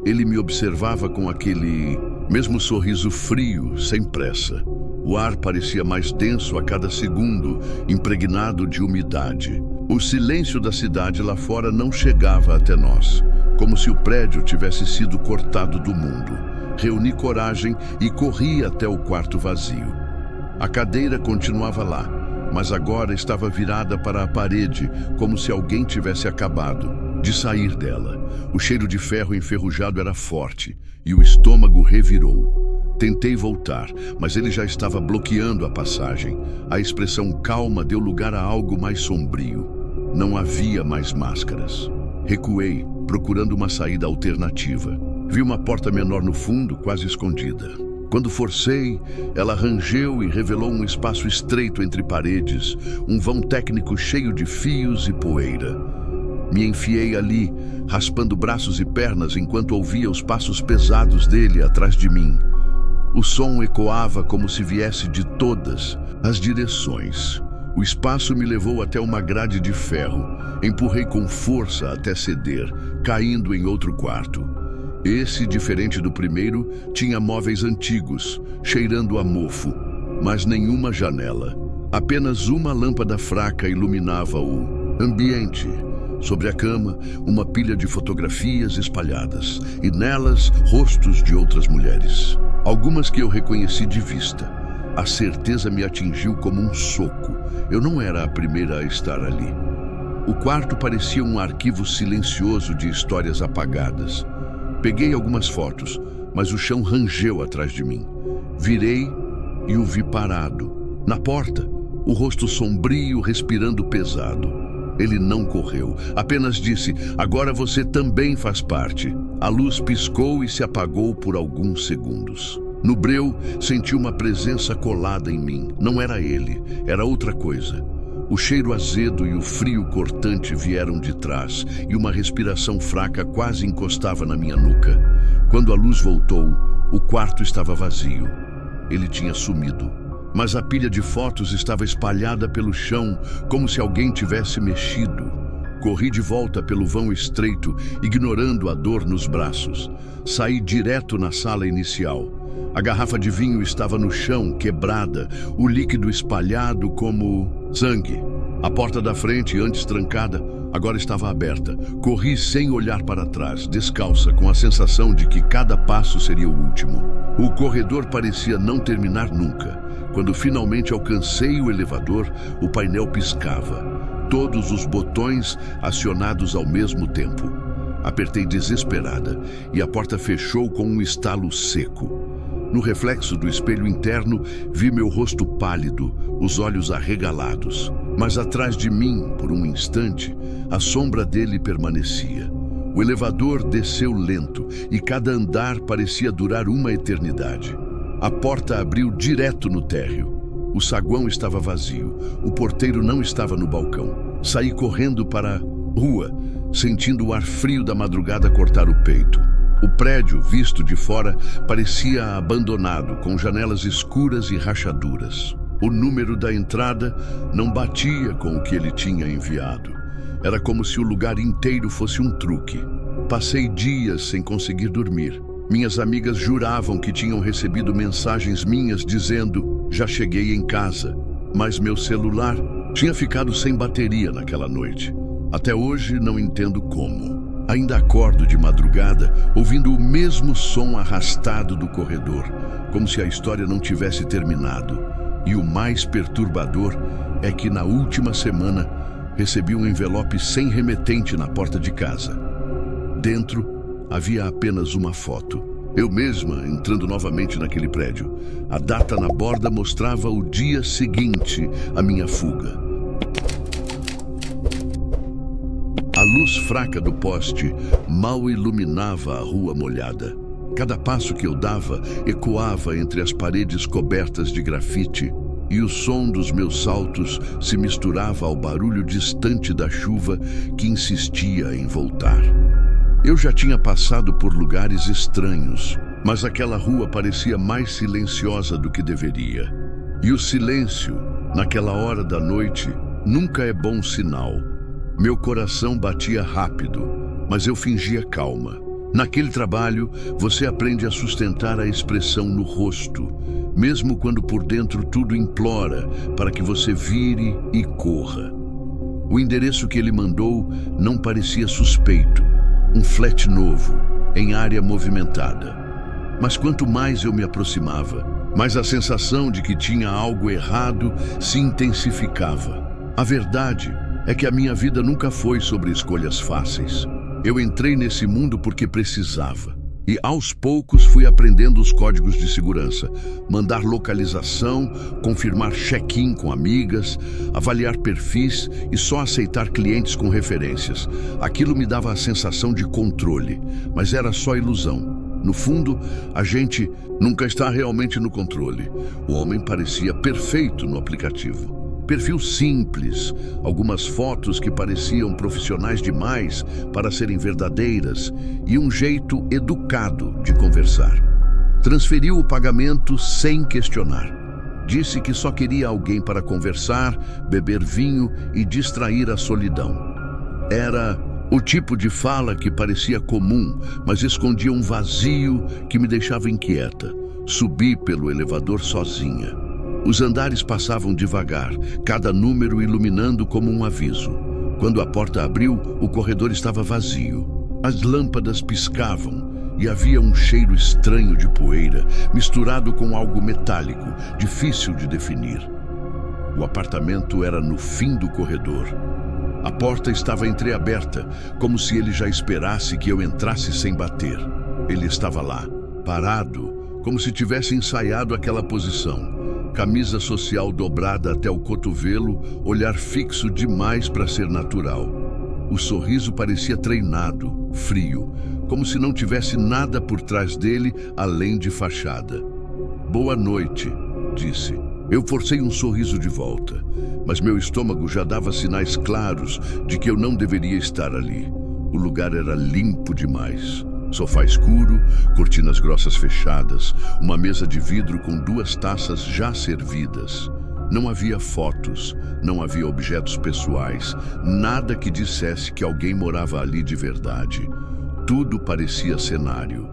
Ele me observava com aquele mesmo sorriso frio, sem pressa. O ar parecia mais denso a cada segundo, impregnado de umidade. O silêncio da cidade lá fora não chegava até nós, como se o prédio tivesse sido cortado do mundo. Reuni coragem e corri até o quarto vazio. A cadeira continuava lá, mas agora estava virada para a parede, como se alguém tivesse acabado de sair dela. O cheiro de ferro enferrujado era forte e o estômago revirou. Tentei voltar, mas ele já estava bloqueando a passagem. A expressão calma deu lugar a algo mais sombrio. Não havia mais máscaras. Recuei, procurando uma saída alternativa. Vi uma porta menor no fundo, quase escondida. Quando forcei, ela rangeu e revelou um espaço estreito entre paredes, um vão técnico cheio de fios e poeira. Me enfiei ali, raspando braços e pernas enquanto ouvia os passos pesados dele atrás de mim. O som ecoava como se viesse de todas as direções. O espaço me levou até uma grade de ferro. Empurrei com força até ceder, caindo em outro quarto. Esse, diferente do primeiro, tinha móveis antigos, cheirando a mofo, mas nenhuma janela. Apenas uma lâmpada fraca iluminava o ambiente. Sobre a cama, uma pilha de fotografias espalhadas, e nelas, rostos de outras mulheres. Algumas que eu reconheci de vista. A certeza me atingiu como um soco. Eu não era a primeira a estar ali. O quarto parecia um arquivo silencioso de histórias apagadas. Peguei algumas fotos, mas o chão rangeu atrás de mim. Virei e o vi parado. Na porta, o rosto sombrio, respirando pesado. Ele não correu, apenas disse: "Agora você também faz parte." A luz piscou e se apagou por alguns segundos. No breu, senti uma presença colada em mim. Não era ele, era outra coisa. O cheiro azedo e o frio cortante vieram de trás, e uma respiração fraca quase encostava na minha nuca. Quando a luz voltou, o quarto estava vazio. Ele tinha sumido. Mas a pilha de fotos estava espalhada pelo chão, como se alguém tivesse mexido. Corri de volta pelo vão estreito, ignorando a dor nos braços. Saí direto na sala inicial. A garrafa de vinho estava no chão, quebrada, o líquido espalhado como sangue. A porta da frente, antes trancada, agora estava aberta. Corri sem olhar para trás, descalça, com a sensação de que cada passo seria o último. O corredor parecia não terminar nunca. Quando finalmente alcancei o elevador, o painel piscava. Todos os botões acionados ao mesmo tempo. Apertei desesperada e a porta fechou com um estalo seco. No reflexo do espelho interno, vi meu rosto pálido, os olhos arregalados. Mas atrás de mim, por um instante, a sombra dele permanecia. O elevador desceu lento e cada andar parecia durar uma eternidade. A porta abriu direto no térreo. O saguão estava vazio. O porteiro não estava no balcão. Saí correndo para a rua, sentindo o ar frio da madrugada cortar o peito. O prédio, visto de fora, parecia abandonado, com janelas escuras e rachaduras. O número da entrada não batia com o que ele tinha enviado. Era como se o lugar inteiro fosse um truque. Passei dias sem conseguir dormir. Minhas amigas juravam que tinham recebido mensagens minhas dizendo: "Já cheguei em casa." Mas meu celular tinha ficado sem bateria naquela noite. Até hoje não entendo como. Ainda acordo de madrugada, ouvindo o mesmo som arrastado do corredor, como se a história não tivesse terminado. E o mais perturbador é que na última semana recebi um envelope sem remetente na porta de casa. Dentro havia apenas uma foto. Eu mesma entrando novamente naquele prédio. A data na borda mostrava o dia seguinte à minha fuga. A luz fraca do poste mal iluminava a rua molhada. Cada passo que eu dava ecoava entre as paredes cobertas de grafite, e o som dos meus saltos se misturava ao barulho distante da chuva que insistia em voltar. Eu já tinha passado por lugares estranhos, mas aquela rua parecia mais silenciosa do que deveria. E o silêncio, naquela hora da noite, nunca é bom sinal. Meu coração batia rápido, mas eu fingia calma. Naquele trabalho, você aprende a sustentar a expressão no rosto, mesmo quando por dentro tudo implora para que você vire e corra. O endereço que ele mandou não parecia suspeito. Um flat novo, em área movimentada. Mas quanto mais eu me aproximava, mas a sensação de que tinha algo errado se intensificava. A verdade é que a minha vida nunca foi sobre escolhas fáceis. Eu entrei nesse mundo porque precisava. E aos poucos fui aprendendo os códigos de segurança, mandar localização, confirmar check-in com amigas, avaliar perfis e só aceitar clientes com referências. Aquilo me dava a sensação de controle, mas era só ilusão. No fundo, a gente nunca está realmente no controle. O homem parecia perfeito no aplicativo. Perfil simples, algumas fotos que pareciam profissionais demais para serem verdadeiras e um jeito educado de conversar. Transferiu o pagamento sem questionar. Disse que só queria alguém para conversar, beber vinho e distrair a solidão. Era o tipo de fala que parecia comum, mas escondia um vazio que me deixava inquieta. Subi pelo elevador sozinha. Os andares passavam devagar, cada número iluminando como um aviso. Quando a porta abriu, o corredor estava vazio. As lâmpadas piscavam e havia um cheiro estranho de poeira, misturado com algo metálico, difícil de definir. O apartamento era no fim do corredor. A porta estava entreaberta, como se ele já esperasse que eu entrasse sem bater. Ele estava lá, parado, como se tivesse ensaiado aquela posição. Camisa social dobrada até o cotovelo, olhar fixo demais para ser natural. O sorriso parecia treinado, frio, como se não tivesse nada por trás dele além de fachada. "Boa noite", disse. Eu forcei um sorriso de volta, mas meu estômago já dava sinais claros de que eu não deveria estar ali. O lugar era limpo demais. Sofá escuro, cortinas grossas fechadas, uma mesa de vidro com 2 taças já servidas. Não havia fotos, não havia objetos pessoais, nada que dissesse que alguém morava ali de verdade. Tudo parecia cenário.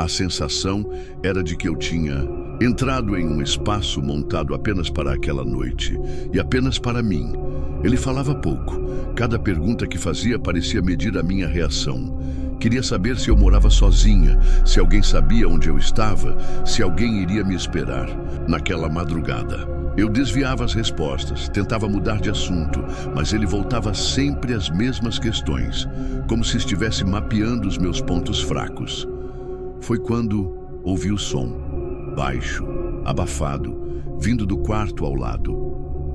A sensação era de que eu tinha entrado em um espaço montado apenas para aquela noite e apenas para mim. Ele falava pouco. Cada pergunta que fazia parecia medir a minha reação. Queria saber se eu morava sozinha, se alguém sabia onde eu estava, se alguém iria me esperar naquela madrugada. Eu desviava as respostas, tentava mudar de assunto, mas ele voltava sempre às mesmas questões, como se estivesse mapeando os meus pontos fracos. Foi quando ouvi o som, baixo, abafado, vindo do quarto ao lado,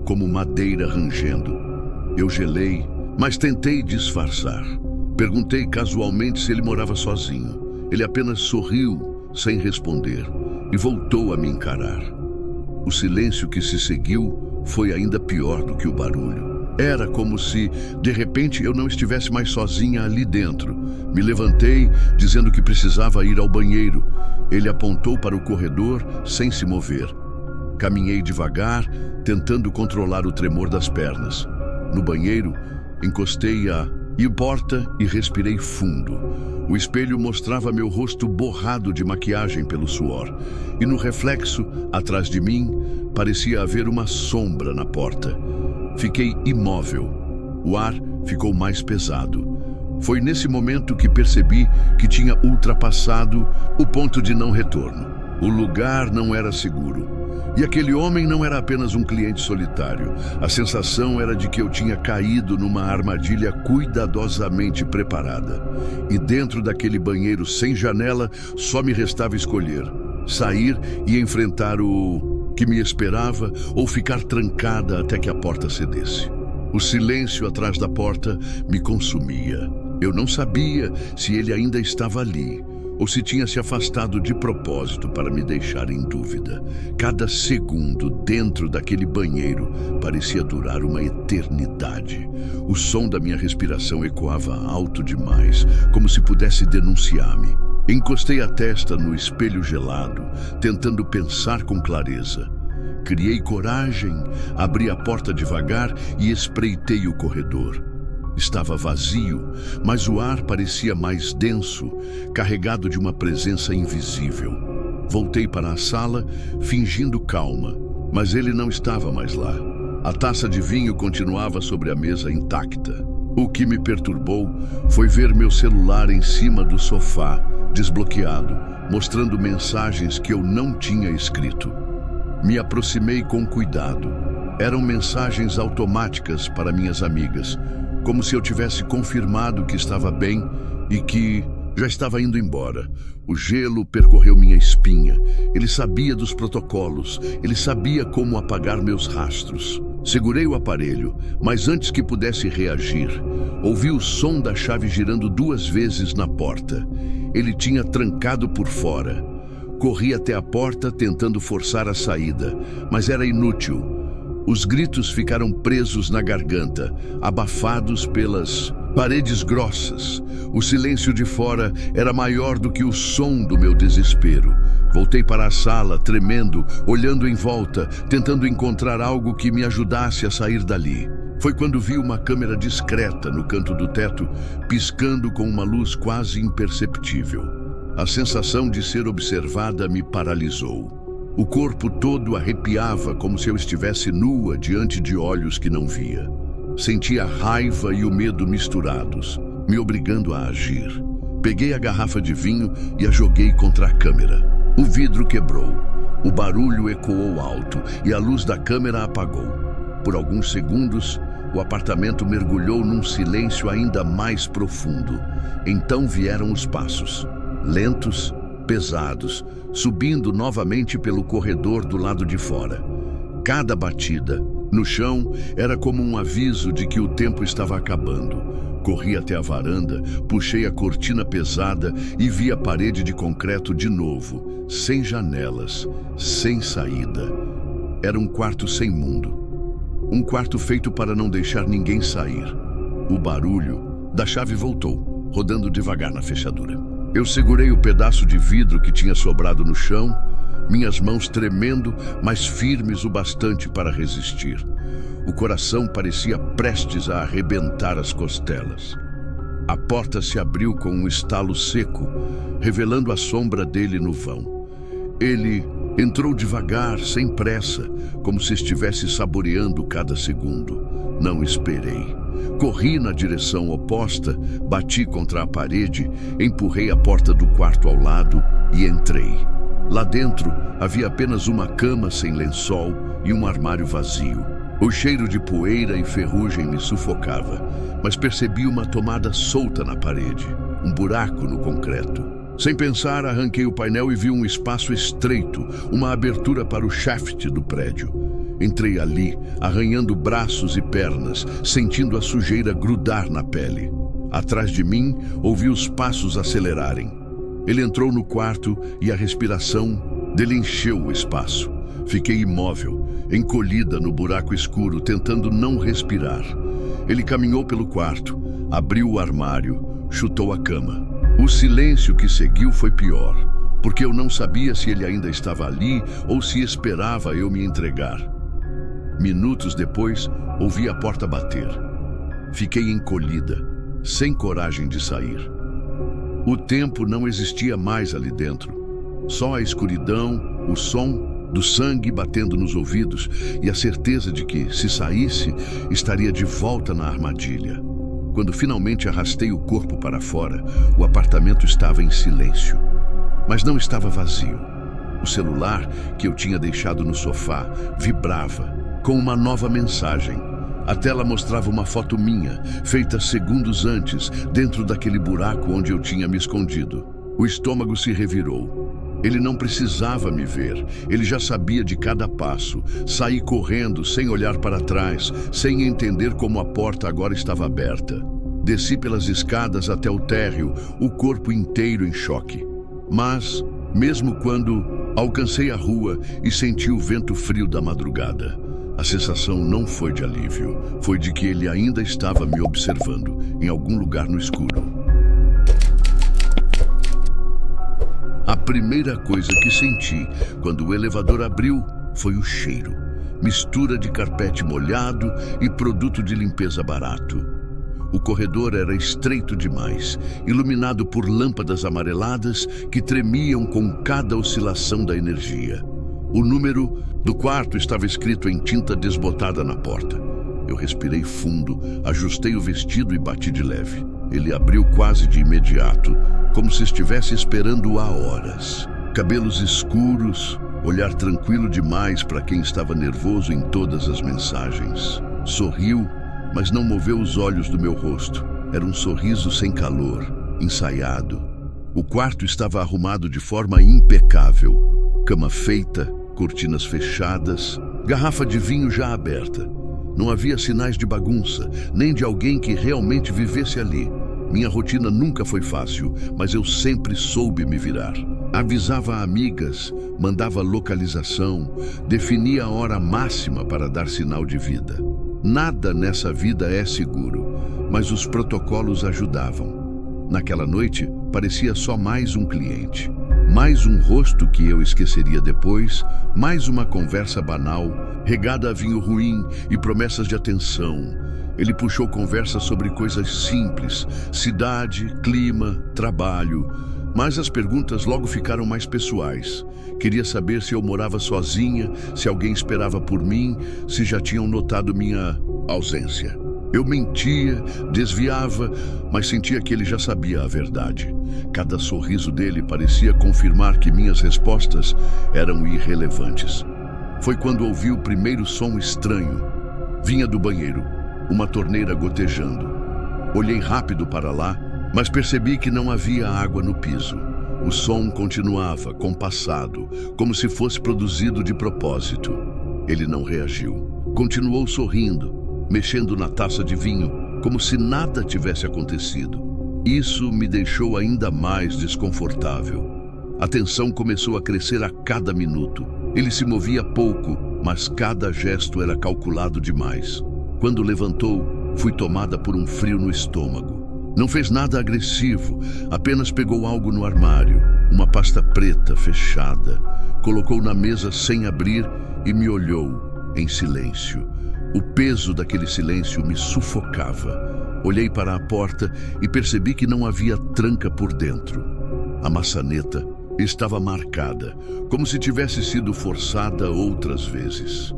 como madeira rangendo. Eu gelei, mas tentei disfarçar. Perguntei casualmente se ele morava sozinho. Ele apenas sorriu, sem responder, e voltou a me encarar. O silêncio que se seguiu foi ainda pior do que o barulho. Era como se, de repente, eu não estivesse mais sozinha ali dentro. Me levantei, dizendo que precisava ir ao banheiro. Ele apontou para o corredor, sem se mover. Caminhei devagar, tentando controlar o tremor das pernas. No banheiro, encostei a porta e respirei fundo. O espelho mostrava meu rosto borrado de maquiagem pelo suor. E no reflexo, atrás de mim, parecia haver uma sombra na porta. Fiquei imóvel. O ar ficou mais pesado. Foi nesse momento que percebi que tinha ultrapassado o ponto de não retorno. O lugar não era seguro. E aquele homem não era apenas um cliente solitário. A sensação era de que eu tinha caído numa armadilha cuidadosamente preparada. E dentro daquele banheiro sem janela, só me restava escolher: sair e enfrentar o que me esperava ou ficar trancada até que a porta cedesse. O silêncio atrás da porta me consumia. Eu não sabia se ele ainda estava ali, ou se tinha se afastado de propósito para me deixar em dúvida. Cada segundo dentro daquele banheiro parecia durar uma eternidade. O som da minha respiração ecoava alto demais, como se pudesse denunciar-me. Encostei a testa no espelho gelado, tentando pensar com clareza. Criei coragem, abri a porta devagar e espreitei o corredor. Estava vazio, mas o ar parecia mais denso, carregado de uma presença invisível. Voltei para a sala, fingindo calma, mas ele não estava mais lá. A taça de vinho continuava sobre a mesa intacta. O que me perturbou foi ver meu celular em cima do sofá, desbloqueado, mostrando mensagens que eu não tinha escrito. Me aproximei com cuidado. Eram mensagens automáticas para minhas amigas, como se eu tivesse confirmado que estava bem e que já estava indo embora. O gelo percorreu minha espinha. Ele sabia dos protocolos. Ele sabia como apagar meus rastros. Segurei o aparelho, mas antes que pudesse reagir, ouvi o som da chave girando 2 vezes na porta. Ele tinha trancado por fora. Corri até a porta tentando forçar a saída, mas era inútil. Os gritos ficaram presos na garganta, abafados pelas paredes grossas. O silêncio de fora era maior do que o som do meu desespero. Voltei para a sala, tremendo, olhando em volta, tentando encontrar algo que me ajudasse a sair dali. Foi quando vi uma câmera discreta no canto do teto, piscando com uma luz quase imperceptível. A sensação de ser observada me paralisou. O corpo todo arrepiava como se eu estivesse nua diante de olhos que não via. Sentia a raiva e o medo misturados, me obrigando a agir. Peguei a garrafa de vinho e a joguei contra a câmera. O vidro quebrou, o barulho ecoou alto e a luz da câmera apagou. Por alguns segundos, o apartamento mergulhou num silêncio ainda mais profundo. Então vieram os passos, lentos, pesados, subindo novamente pelo corredor do lado de fora. Cada batida no chão era como um aviso de que o tempo estava acabando. Corri até a varanda, puxei a cortina pesada e vi a parede de concreto de novo, sem janelas, sem saída. Era um quarto sem mundo. Um quarto feito para não deixar ninguém sair. O barulho da chave voltou, rodando devagar na fechadura. Eu segurei o pedaço de vidro que tinha sobrado no chão, minhas mãos tremendo, mas firmes o bastante para resistir. O coração parecia prestes a arrebentar as costelas. A porta se abriu com um estalo seco, revelando a sombra dele no vão. Ele entrou devagar, sem pressa, como se estivesse saboreando cada segundo. Não esperei. Corri na direção oposta, bati contra a parede, empurrei a porta do quarto ao lado e entrei. Lá dentro havia apenas uma cama sem lençol e um armário vazio. O cheiro de poeira e ferrugem me sufocava, mas percebi uma tomada solta na parede, um buraco no concreto. Sem pensar, arranquei o painel e vi um espaço estreito, uma abertura para o shaft do prédio. Entrei ali, arranhando braços e pernas, sentindo a sujeira grudar na pele. Atrás de mim, ouvi os passos acelerarem. Ele entrou no quarto e a respiração dele encheu o espaço. Fiquei imóvel, encolhida no buraco escuro, tentando não respirar. Ele caminhou pelo quarto, abriu o armário, chutou a cama. O silêncio que seguiu foi pior, porque eu não sabia se ele ainda estava ali ou se esperava eu me entregar. Minutos depois, ouvi a porta bater. Fiquei encolhida, sem coragem de sair. O tempo não existia mais ali dentro. Só a escuridão, o som do sangue batendo nos ouvidos e a certeza de que, se saísse, estaria de volta na armadilha. Quando finalmente arrastei o corpo para fora, o apartamento estava em silêncio. Mas não estava vazio. O celular que eu tinha deixado no sofá vibrava, com uma nova mensagem. A tela mostrava uma foto minha, feita segundos antes, dentro daquele buraco onde eu tinha me escondido. O estômago se revirou. Ele não precisava me ver, ele já sabia de cada passo. Saí correndo, sem olhar para trás, sem entender como a porta agora estava aberta. Desci pelas escadas até o térreo, o corpo inteiro em choque. Mas, mesmo quando alcancei a rua e senti o vento frio da madrugada, a sensação não foi de alívio, foi de que ele ainda estava me observando, em algum lugar no escuro. A primeira coisa que senti quando o elevador abriu foi o cheiro. Mistura de carpete molhado e produto de limpeza barato. O corredor era estreito demais, iluminado por lâmpadas amareladas que tremiam com cada oscilação da energia. O número do quarto estava escrito em tinta desbotada na porta. Eu respirei fundo, ajustei o vestido e bati de leve. Ele abriu quase de imediato, como se estivesse esperando há horas. Cabelos escuros, olhar tranquilo demais para quem estava nervoso em todas as mensagens. Sorriu, mas não moveu os olhos do meu rosto. Era um sorriso sem calor, ensaiado. O quarto estava arrumado de forma impecável. Cama feita, cortinas fechadas, garrafa de vinho já aberta. Não havia sinais de bagunça, nem de alguém que realmente vivesse ali. Minha rotina nunca foi fácil, mas eu sempre soube me virar. Avisava amigas, mandava localização, definia a hora máxima para dar sinal de vida. Nada nessa vida é seguro, mas os protocolos ajudavam. Naquela noite, parecia só mais um cliente. Mais um rosto que eu esqueceria depois, mais uma conversa banal, regada a vinho ruim e promessas de atenção. Ele puxou conversa sobre coisas simples, cidade, clima, trabalho, mas as perguntas logo ficaram mais pessoais. Queria saber se eu morava sozinha, se alguém esperava por mim, se já tinham notado minha ausência. Eu mentia, desviava, mas sentia que ele já sabia a verdade. Cada sorriso dele parecia confirmar que minhas respostas eram irrelevantes. Foi quando ouvi o primeiro som estranho. Vinha do banheiro, uma torneira gotejando. Olhei rápido para lá, mas percebi que não havia água no piso. O som continuava, compassado, como se fosse produzido de propósito. Ele não reagiu. Continuou sorrindo, mexendo na taça de vinho, como se nada tivesse acontecido. Isso me deixou ainda mais desconfortável. A tensão começou a crescer a cada minuto. Ele se movia pouco, mas cada gesto era calculado demais. Quando levantou, fui tomada por um frio no estômago. Não fez nada agressivo, apenas pegou algo no armário, uma pasta preta fechada, colocou na mesa sem abrir e me olhou em silêncio. O peso daquele silêncio me sufocava. Olhei para a porta e percebi que não havia tranca por dentro. A maçaneta estava marcada, como se tivesse sido forçada outras vezes.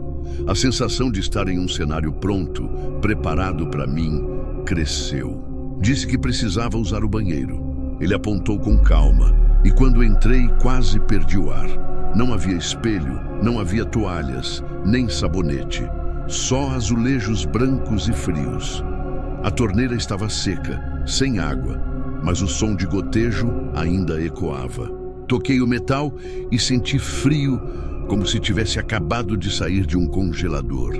A sensação de estar em um cenário pronto, preparado para mim, cresceu. Disse que precisava usar o banheiro. Ele apontou com calma, e quando entrei, quase perdi o ar. Não havia espelho, não havia toalhas, nem sabonete. Só azulejos brancos e frios. A torneira estava seca, sem água, mas o som de gotejo ainda ecoava. Toquei o metal e senti frio, como se tivesse acabado de sair de um congelador.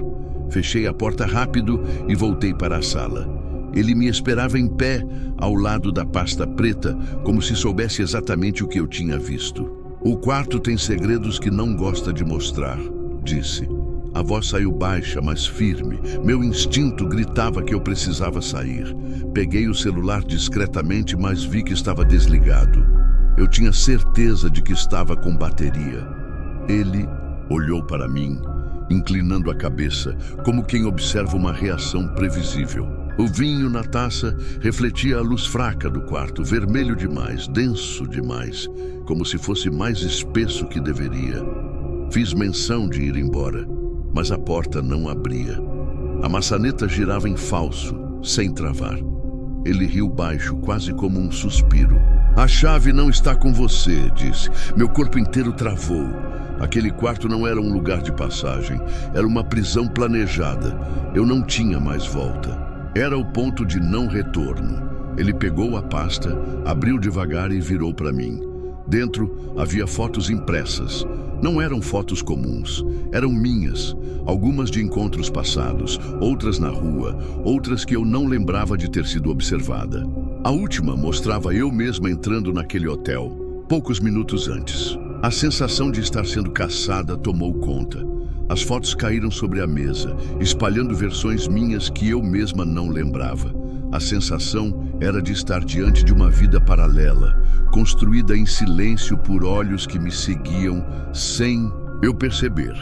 Fechei a porta rápido e voltei para a sala. Ele me esperava em pé, ao lado da pasta preta, como se soubesse exatamente o que eu tinha visto. O quarto tem segredos que não gosta de mostrar, disse. A voz saiu baixa, mas firme. Meu instinto gritava que eu precisava sair. Peguei o celular discretamente, mas vi que estava desligado. Eu tinha certeza de que estava com bateria. Ele olhou para mim, inclinando a cabeça, como quem observa uma reação previsível. O vinho na taça refletia a luz fraca do quarto, vermelho demais, denso demais, como se fosse mais espesso que deveria. Fiz menção de ir embora, mas a porta não abria. A maçaneta girava em falso, sem travar. Ele riu baixo, quase como um suspiro. A chave não está com você, disse. Meu corpo inteiro travou. Aquele quarto não era um lugar de passagem, era uma prisão planejada. Eu não tinha mais volta. Era o ponto de não retorno. Ele pegou a pasta, abriu devagar e virou para mim. Dentro havia fotos impressas. Não eram fotos comuns, eram minhas. Algumas de encontros passados, outras na rua, outras que eu não lembrava de ter sido observada. A última mostrava eu mesma entrando naquele hotel, poucos minutos antes. A sensação de estar sendo caçada tomou conta. As fotos caíram sobre a mesa, espalhando versões minhas que eu mesma não lembrava. A sensação era de estar diante de uma vida paralela, construída em silêncio por olhos que me seguiam sem eu perceber.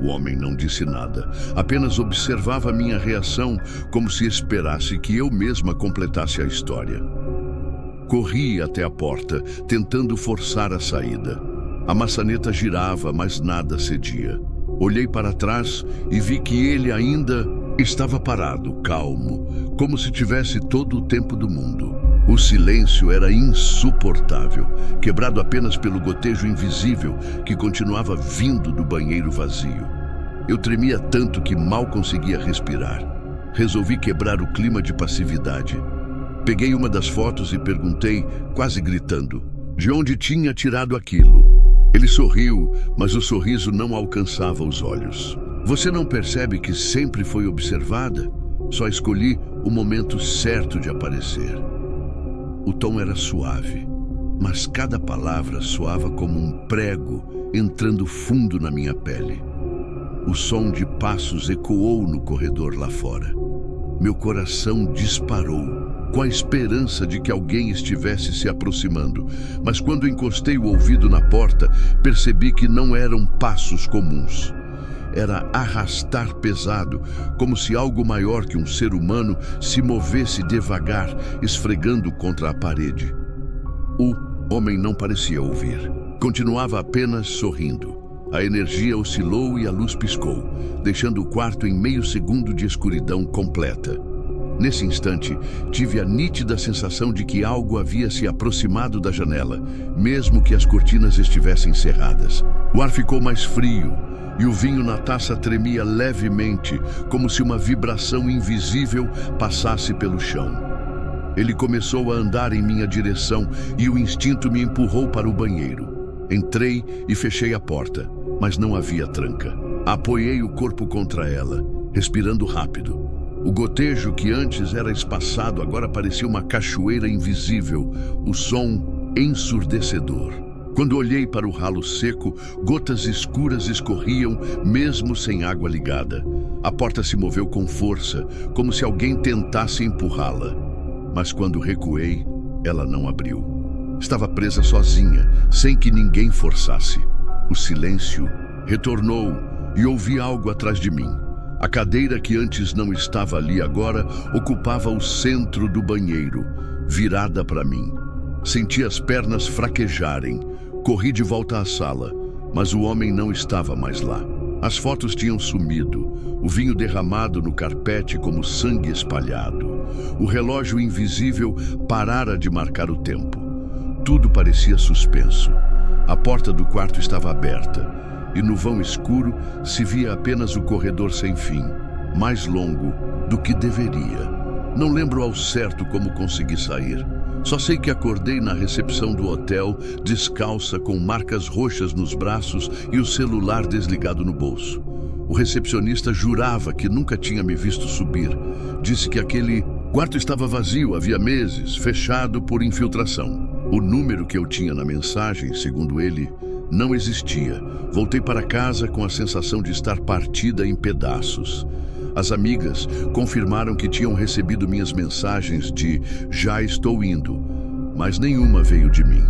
O homem não disse nada, apenas observava minha reação como se esperasse que eu mesma completasse a história. Corri até a porta, tentando forçar a saída. A maçaneta girava, mas nada cedia. Olhei para trás e vi que ele ainda Estava parado, calmo, como se tivesse todo o tempo do mundo. O silêncio era insuportável, quebrado apenas pelo gotejo invisível que continuava vindo do banheiro vazio. Eu tremia tanto que mal conseguia respirar. Resolvi quebrar o clima de passividade. Peguei uma das fotos e perguntei, quase gritando, de onde tinha tirado aquilo. Ele sorriu, mas o sorriso não alcançava os olhos. Você não percebe que sempre foi observada? Só escolhi o momento certo de aparecer. O tom era suave, mas cada palavra soava como um prego entrando fundo na minha pele. O som de passos ecoou no corredor lá fora. Meu coração disparou, com a esperança de que alguém estivesse se aproximando. Mas quando encostei o ouvido na porta, percebi que não eram passos comuns. Era arrastar pesado, como se algo maior que um ser humano se movesse devagar, esfregando contra a parede. O homem não parecia ouvir. Continuava apenas sorrindo. A energia oscilou e a luz piscou, deixando o quarto em meio segundo de escuridão completa. Nesse instante, tive a nítida sensação de que algo havia se aproximado da janela, mesmo que as cortinas estivessem cerradas. O ar ficou mais frio, e o vinho na taça tremia levemente, como se uma vibração invisível passasse pelo chão. Ele começou a andar em minha direção e o instinto me empurrou para o banheiro. Entrei e fechei a porta, mas não havia tranca. Apoiei o corpo contra ela, respirando rápido. O gotejo que antes era espaçado agora parecia uma cachoeira invisível, o som ensurdecedor. Quando olhei para o ralo seco, gotas escuras escorriam, mesmo sem água ligada. A porta se moveu com força, como se alguém tentasse empurrá-la. Mas quando recuei, ela não abriu. Estava presa sozinha, sem que ninguém forçasse. O silêncio retornou e ouvi algo atrás de mim. A cadeira que antes não estava ali agora ocupava o centro do banheiro, virada para mim. Senti as pernas fraquejarem. Corri de volta à sala, mas o homem não estava mais lá. As fotos tinham sumido, o vinho derramado no carpete como sangue espalhado. O relógio invisível parara de marcar o tempo. Tudo parecia suspenso. A porta do quarto estava aberta, e no vão escuro se via apenas o corredor sem fim, mais longo do que deveria. Não lembro ao certo como consegui sair. Só sei que acordei na recepção do hotel, descalça, com marcas roxas nos braços e o celular desligado no bolso. O recepcionista jurava que nunca tinha me visto subir. Disse que aquele quarto estava vazio havia meses, fechado por infiltração. O número que eu tinha na mensagem, segundo ele, não existia. Voltei para casa com a sensação de estar partida em pedaços. As amigas confirmaram que tinham recebido minhas mensagens de "já estou indo", mas nenhuma veio de mim.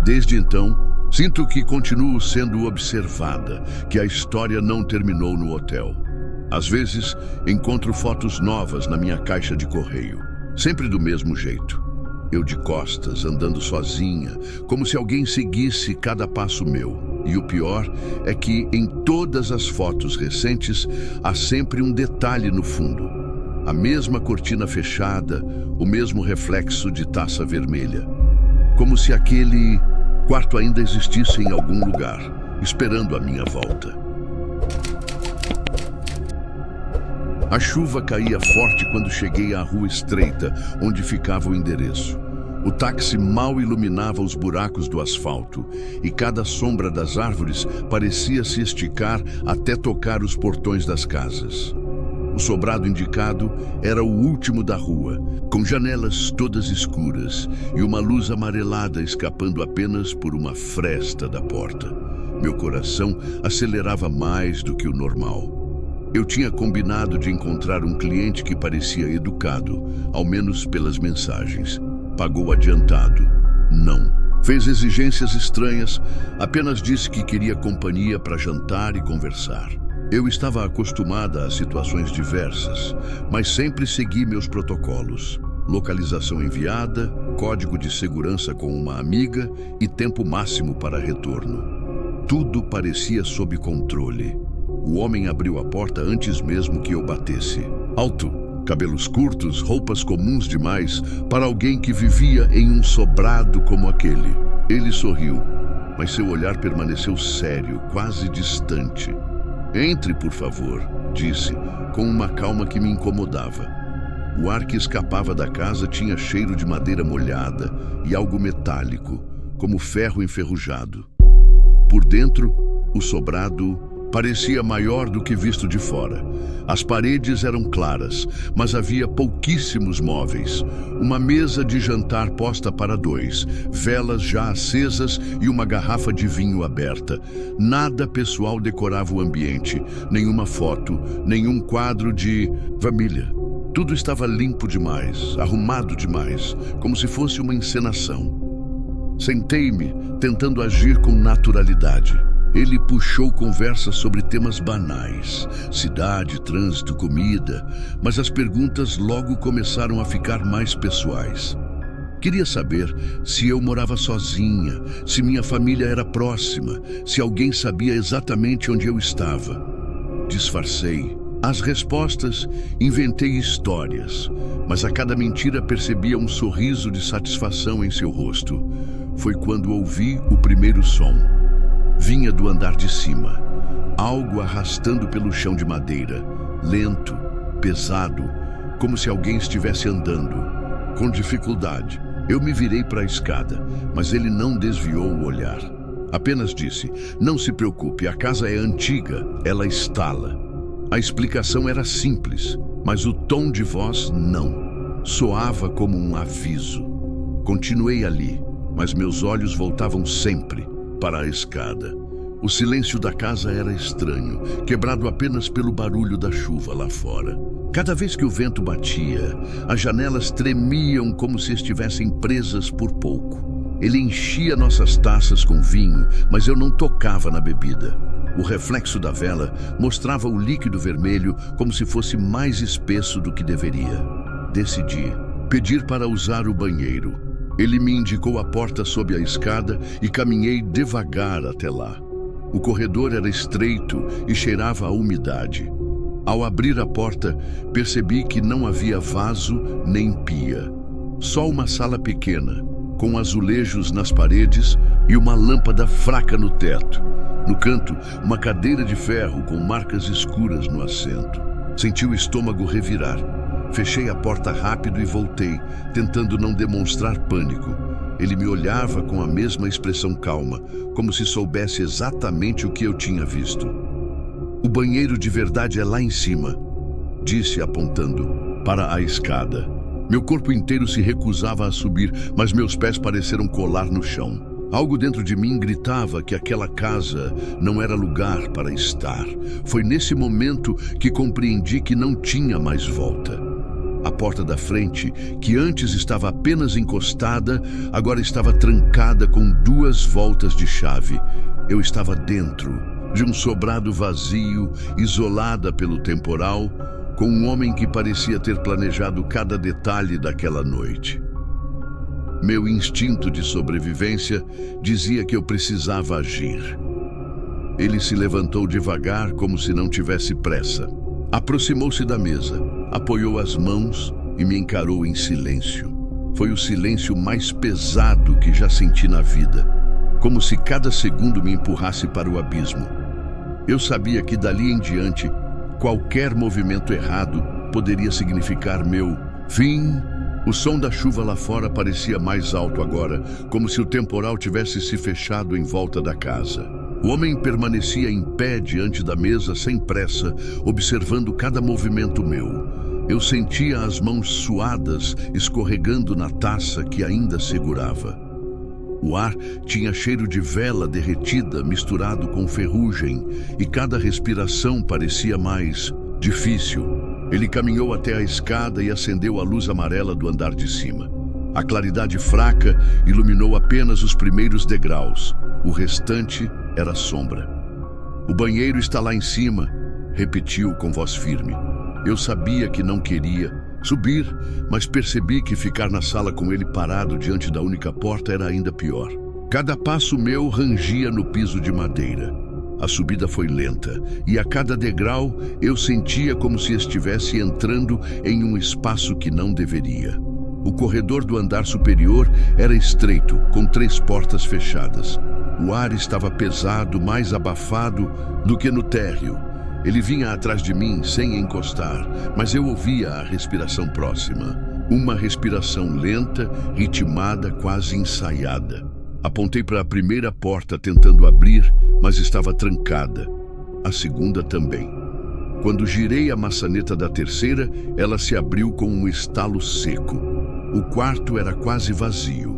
Desde então, sinto que continuo sendo observada, que a história não terminou no hotel. Às vezes, encontro fotos novas na minha caixa de correio, sempre do mesmo jeito. Eu de costas, andando sozinha, como se alguém seguisse cada passo meu. E o pior é que em todas as fotos recentes há sempre um detalhe no fundo. A mesma cortina fechada, o mesmo reflexo de taça vermelha. Como se aquele quarto ainda existisse em algum lugar, esperando a minha volta. A chuva caía forte quando cheguei à rua estreita, onde ficava o endereço. O táxi mal iluminava os buracos do asfalto, e cada sombra das árvores parecia se esticar até tocar os portões das casas. O sobrado indicado era o último da rua, com janelas todas escuras e uma luz amarelada escapando apenas por uma fresta da porta. Meu coração acelerava mais do que o normal. Eu tinha combinado de encontrar um cliente que parecia educado, ao menos pelas mensagens. Pagou adiantado. Não. Fez exigências estranhas, apenas disse que queria companhia para jantar e conversar. Eu estava acostumada a situações diversas, mas sempre segui meus protocolos. Localização enviada, código de segurança com uma amiga e tempo máximo para retorno. Tudo parecia sob controle. O homem abriu a porta antes mesmo que eu batesse. Alto, cabelos curtos, roupas comuns demais para alguém que vivia em um sobrado como aquele. Ele sorriu, mas seu olhar permaneceu sério, quase distante. "Entre, por favor", disse, com uma calma que me incomodava. O ar que escapava da casa tinha cheiro de madeira molhada e algo metálico, como ferro enferrujado. Por dentro, o sobrado parecia maior do que visto de fora. As paredes eram claras, mas havia pouquíssimos móveis. Uma mesa de jantar posta para dois, velas já acesas e uma garrafa de vinho aberta. Nada pessoal decorava o ambiente, nenhuma foto, nenhum quadro de família. Tudo estava limpo demais, arrumado demais, como se fosse uma encenação. Sentei-me, tentando agir com naturalidade. Ele puxou conversa sobre temas banais, cidade, trânsito, comida, mas as perguntas logo começaram a ficar mais pessoais. Queria saber se eu morava sozinha, se minha família era próxima, se alguém sabia exatamente onde eu estava. Disfarcei. As respostas, inventei histórias, mas a cada mentira percebia um sorriso de satisfação em seu rosto. Foi quando ouvi o primeiro som. Vinha do andar de cima, algo arrastando pelo chão de madeira, lento, pesado, como se alguém estivesse andando. Com dificuldade, eu me virei para a escada, mas ele não desviou o olhar. Apenas disse: "Não se preocupe, a casa é antiga, ela estala." A explicação era simples, mas o tom de voz não. Soava como um aviso. Continuei ali, mas meus olhos voltavam sempre para a escada. O silêncio da casa era estranho, quebrado apenas pelo barulho da chuva lá fora. Cada vez que o vento batia, as janelas tremiam como se estivessem presas por pouco. Ele enchia nossas taças com vinho, mas eu não tocava na bebida. O reflexo da vela mostrava o líquido vermelho como se fosse mais espesso do que deveria. Decidi pedir para usar o banheiro. Ele me indicou a porta sob a escada e caminhei devagar até lá. O corredor era estreito e cheirava a umidade. Ao abrir a porta, percebi que não havia vaso nem pia. Só uma sala pequena, com azulejos nas paredes e uma lâmpada fraca no teto. No canto, uma cadeira de ferro com marcas escuras no assento. Senti o estômago revirar. Fechei a porta rápido e voltei, tentando não demonstrar pânico. Ele me olhava com a mesma expressão calma, como se soubesse exatamente o que eu tinha visto. "O banheiro de verdade é lá em cima", disse apontando para a escada. Meu corpo inteiro se recusava a subir, mas meus pés pareceram colar no chão. Algo dentro de mim gritava que aquela casa não era lugar para estar. Foi nesse momento que compreendi que não tinha mais volta. A porta da frente, que antes estava apenas encostada, agora estava trancada com 2 voltas de chave. Eu estava dentro de um sobrado vazio, isolada pelo temporal, com um homem que parecia ter planejado cada detalhe daquela noite. Meu instinto de sobrevivência dizia que eu precisava agir. Ele se levantou devagar, como se não tivesse pressa. Aproximou-se da mesa, apoiou as mãos e me encarou em silêncio. Foi o silêncio mais pesado que já senti na vida, como se cada segundo me empurrasse para o abismo. Eu sabia que dali em diante, qualquer movimento errado poderia significar meu fim. O som da chuva lá fora parecia mais alto agora, como se o temporal tivesse se fechado em volta da casa. O homem permanecia em pé diante da mesa sem pressa, observando cada movimento meu. Eu sentia as mãos suadas escorregando na taça que ainda segurava. O ar tinha cheiro de vela derretida misturado com ferrugem, e cada respiração parecia mais difícil. Ele caminhou até a escada e acendeu a luz amarela do andar de cima. A claridade fraca iluminou apenas os primeiros degraus. O restante era sombra. "O banheiro está lá em cima", repetiu com voz firme. Eu sabia que não queria subir, mas percebi que ficar na sala com ele parado diante da única porta era ainda pior. Cada passo meu rangia no piso de madeira. A subida foi lenta, e a cada degrau eu sentia como se estivesse entrando em um espaço que não deveria. O corredor do andar superior era estreito, com 3 portas fechadas. O ar estava pesado, mais abafado do que no térreo. Ele vinha atrás de mim sem encostar, mas eu ouvia a respiração próxima. Uma respiração lenta, ritmada, quase ensaiada. Apontei para a primeira porta tentando abrir, mas estava trancada. A segunda também. Quando girei a maçaneta da terceira, ela se abriu com um estalo seco. O quarto era quase vazio.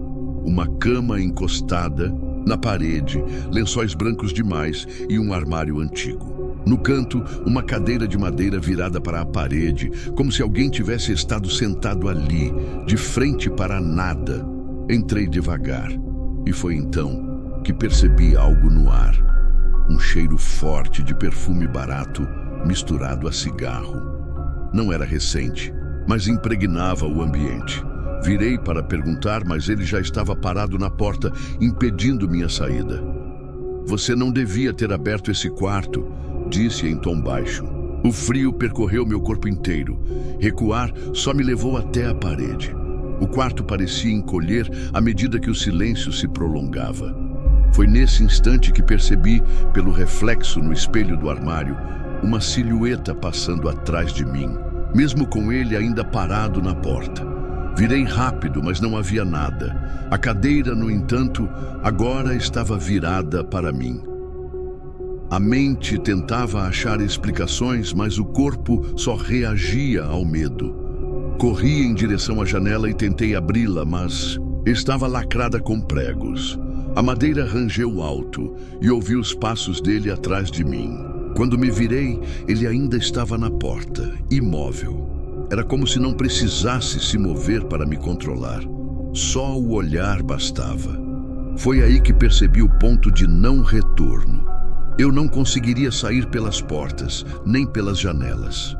Uma cama encostada na parede, lençóis brancos demais e um armário antigo. No canto, uma cadeira de madeira virada para a parede, como se alguém tivesse estado sentado ali, de frente para nada. Entrei devagar. E foi então que percebi algo no ar. Um cheiro forte de perfume barato misturado a cigarro. Não era recente, mas impregnava o ambiente. Virei para perguntar, mas ele já estava parado na porta, impedindo minha saída. "Você não devia ter aberto esse quarto", disse em tom baixo. O frio percorreu meu corpo inteiro. Recuar só me levou até a parede. O quarto parecia encolher à medida que o silêncio se prolongava. Foi nesse instante que percebi, pelo reflexo no espelho do armário, uma silhueta passando atrás de mim, mesmo com ele ainda parado na porta. Virei rápido, mas não havia nada. A cadeira, no entanto, agora estava virada para mim. A mente tentava achar explicações, mas o corpo só reagia ao medo. Corri em direção à janela e tentei abri-la, mas estava lacrada com pregos. A madeira rangeu alto e ouvi os passos dele atrás de mim. Quando me virei, ele ainda estava na porta, imóvel. Era como se não precisasse se mover para me controlar. Só o olhar bastava. Foi aí que percebi o ponto de não retorno. Eu não conseguiria sair pelas portas, nem pelas janelas.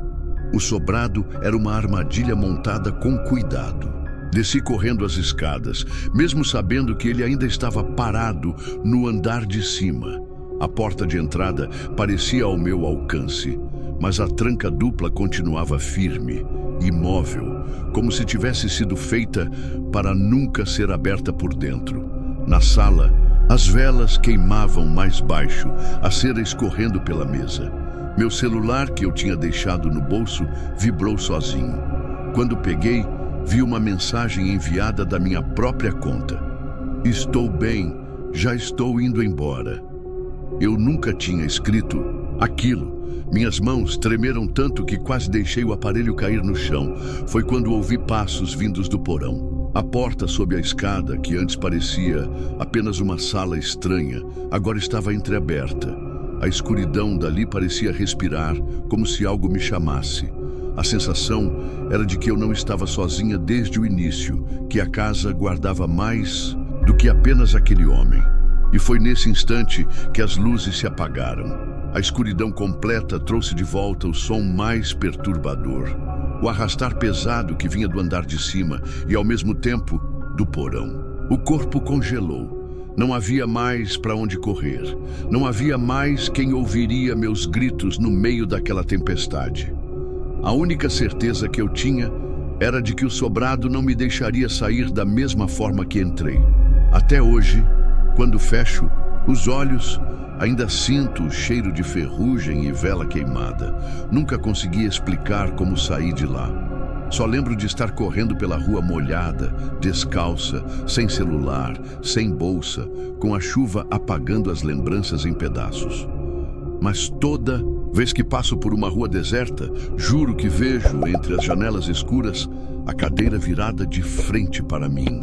O sobrado era uma armadilha montada com cuidado. Desci correndo as escadas, mesmo sabendo que ele ainda estava parado no andar de cima. A porta de entrada parecia ao meu alcance, mas a tranca dupla continuava firme, imóvel, como se tivesse sido feita para nunca ser aberta por dentro. Na sala, as velas queimavam mais baixo, a cera escorrendo pela mesa. Meu celular, que eu tinha deixado no bolso, vibrou sozinho. Quando peguei, vi uma mensagem enviada da minha própria conta. "Estou bem, já estou indo embora." Eu nunca tinha escrito aquilo. Minhas mãos tremeram tanto que quase deixei o aparelho cair no chão. Foi quando ouvi passos vindos do porão. A porta sob a escada, que antes parecia apenas uma sala estranha, agora estava entreaberta. A escuridão dali parecia respirar, como se algo me chamasse. A sensação era de que eu não estava sozinha desde o início, que a casa guardava mais do que apenas aquele homem. E foi nesse instante que as luzes se apagaram. A escuridão completa trouxe de volta o som mais perturbador. O arrastar pesado que vinha do andar de cima e, ao mesmo tempo, do porão. O corpo congelou. Não havia mais para onde correr. Não havia mais quem ouviria meus gritos no meio daquela tempestade. A única certeza que eu tinha era de que o sobrado não me deixaria sair da mesma forma que entrei. Até hoje, quando fecho os olhos, ainda sinto o cheiro de ferrugem e vela queimada. Nunca consegui explicar como saí de lá. Só lembro de estar correndo pela rua molhada, descalça, sem celular, sem bolsa, com a chuva apagando as lembranças em pedaços. Mas toda vez que passo por uma rua deserta, juro que vejo, entre as janelas escuras, a cadeira virada de frente para mim.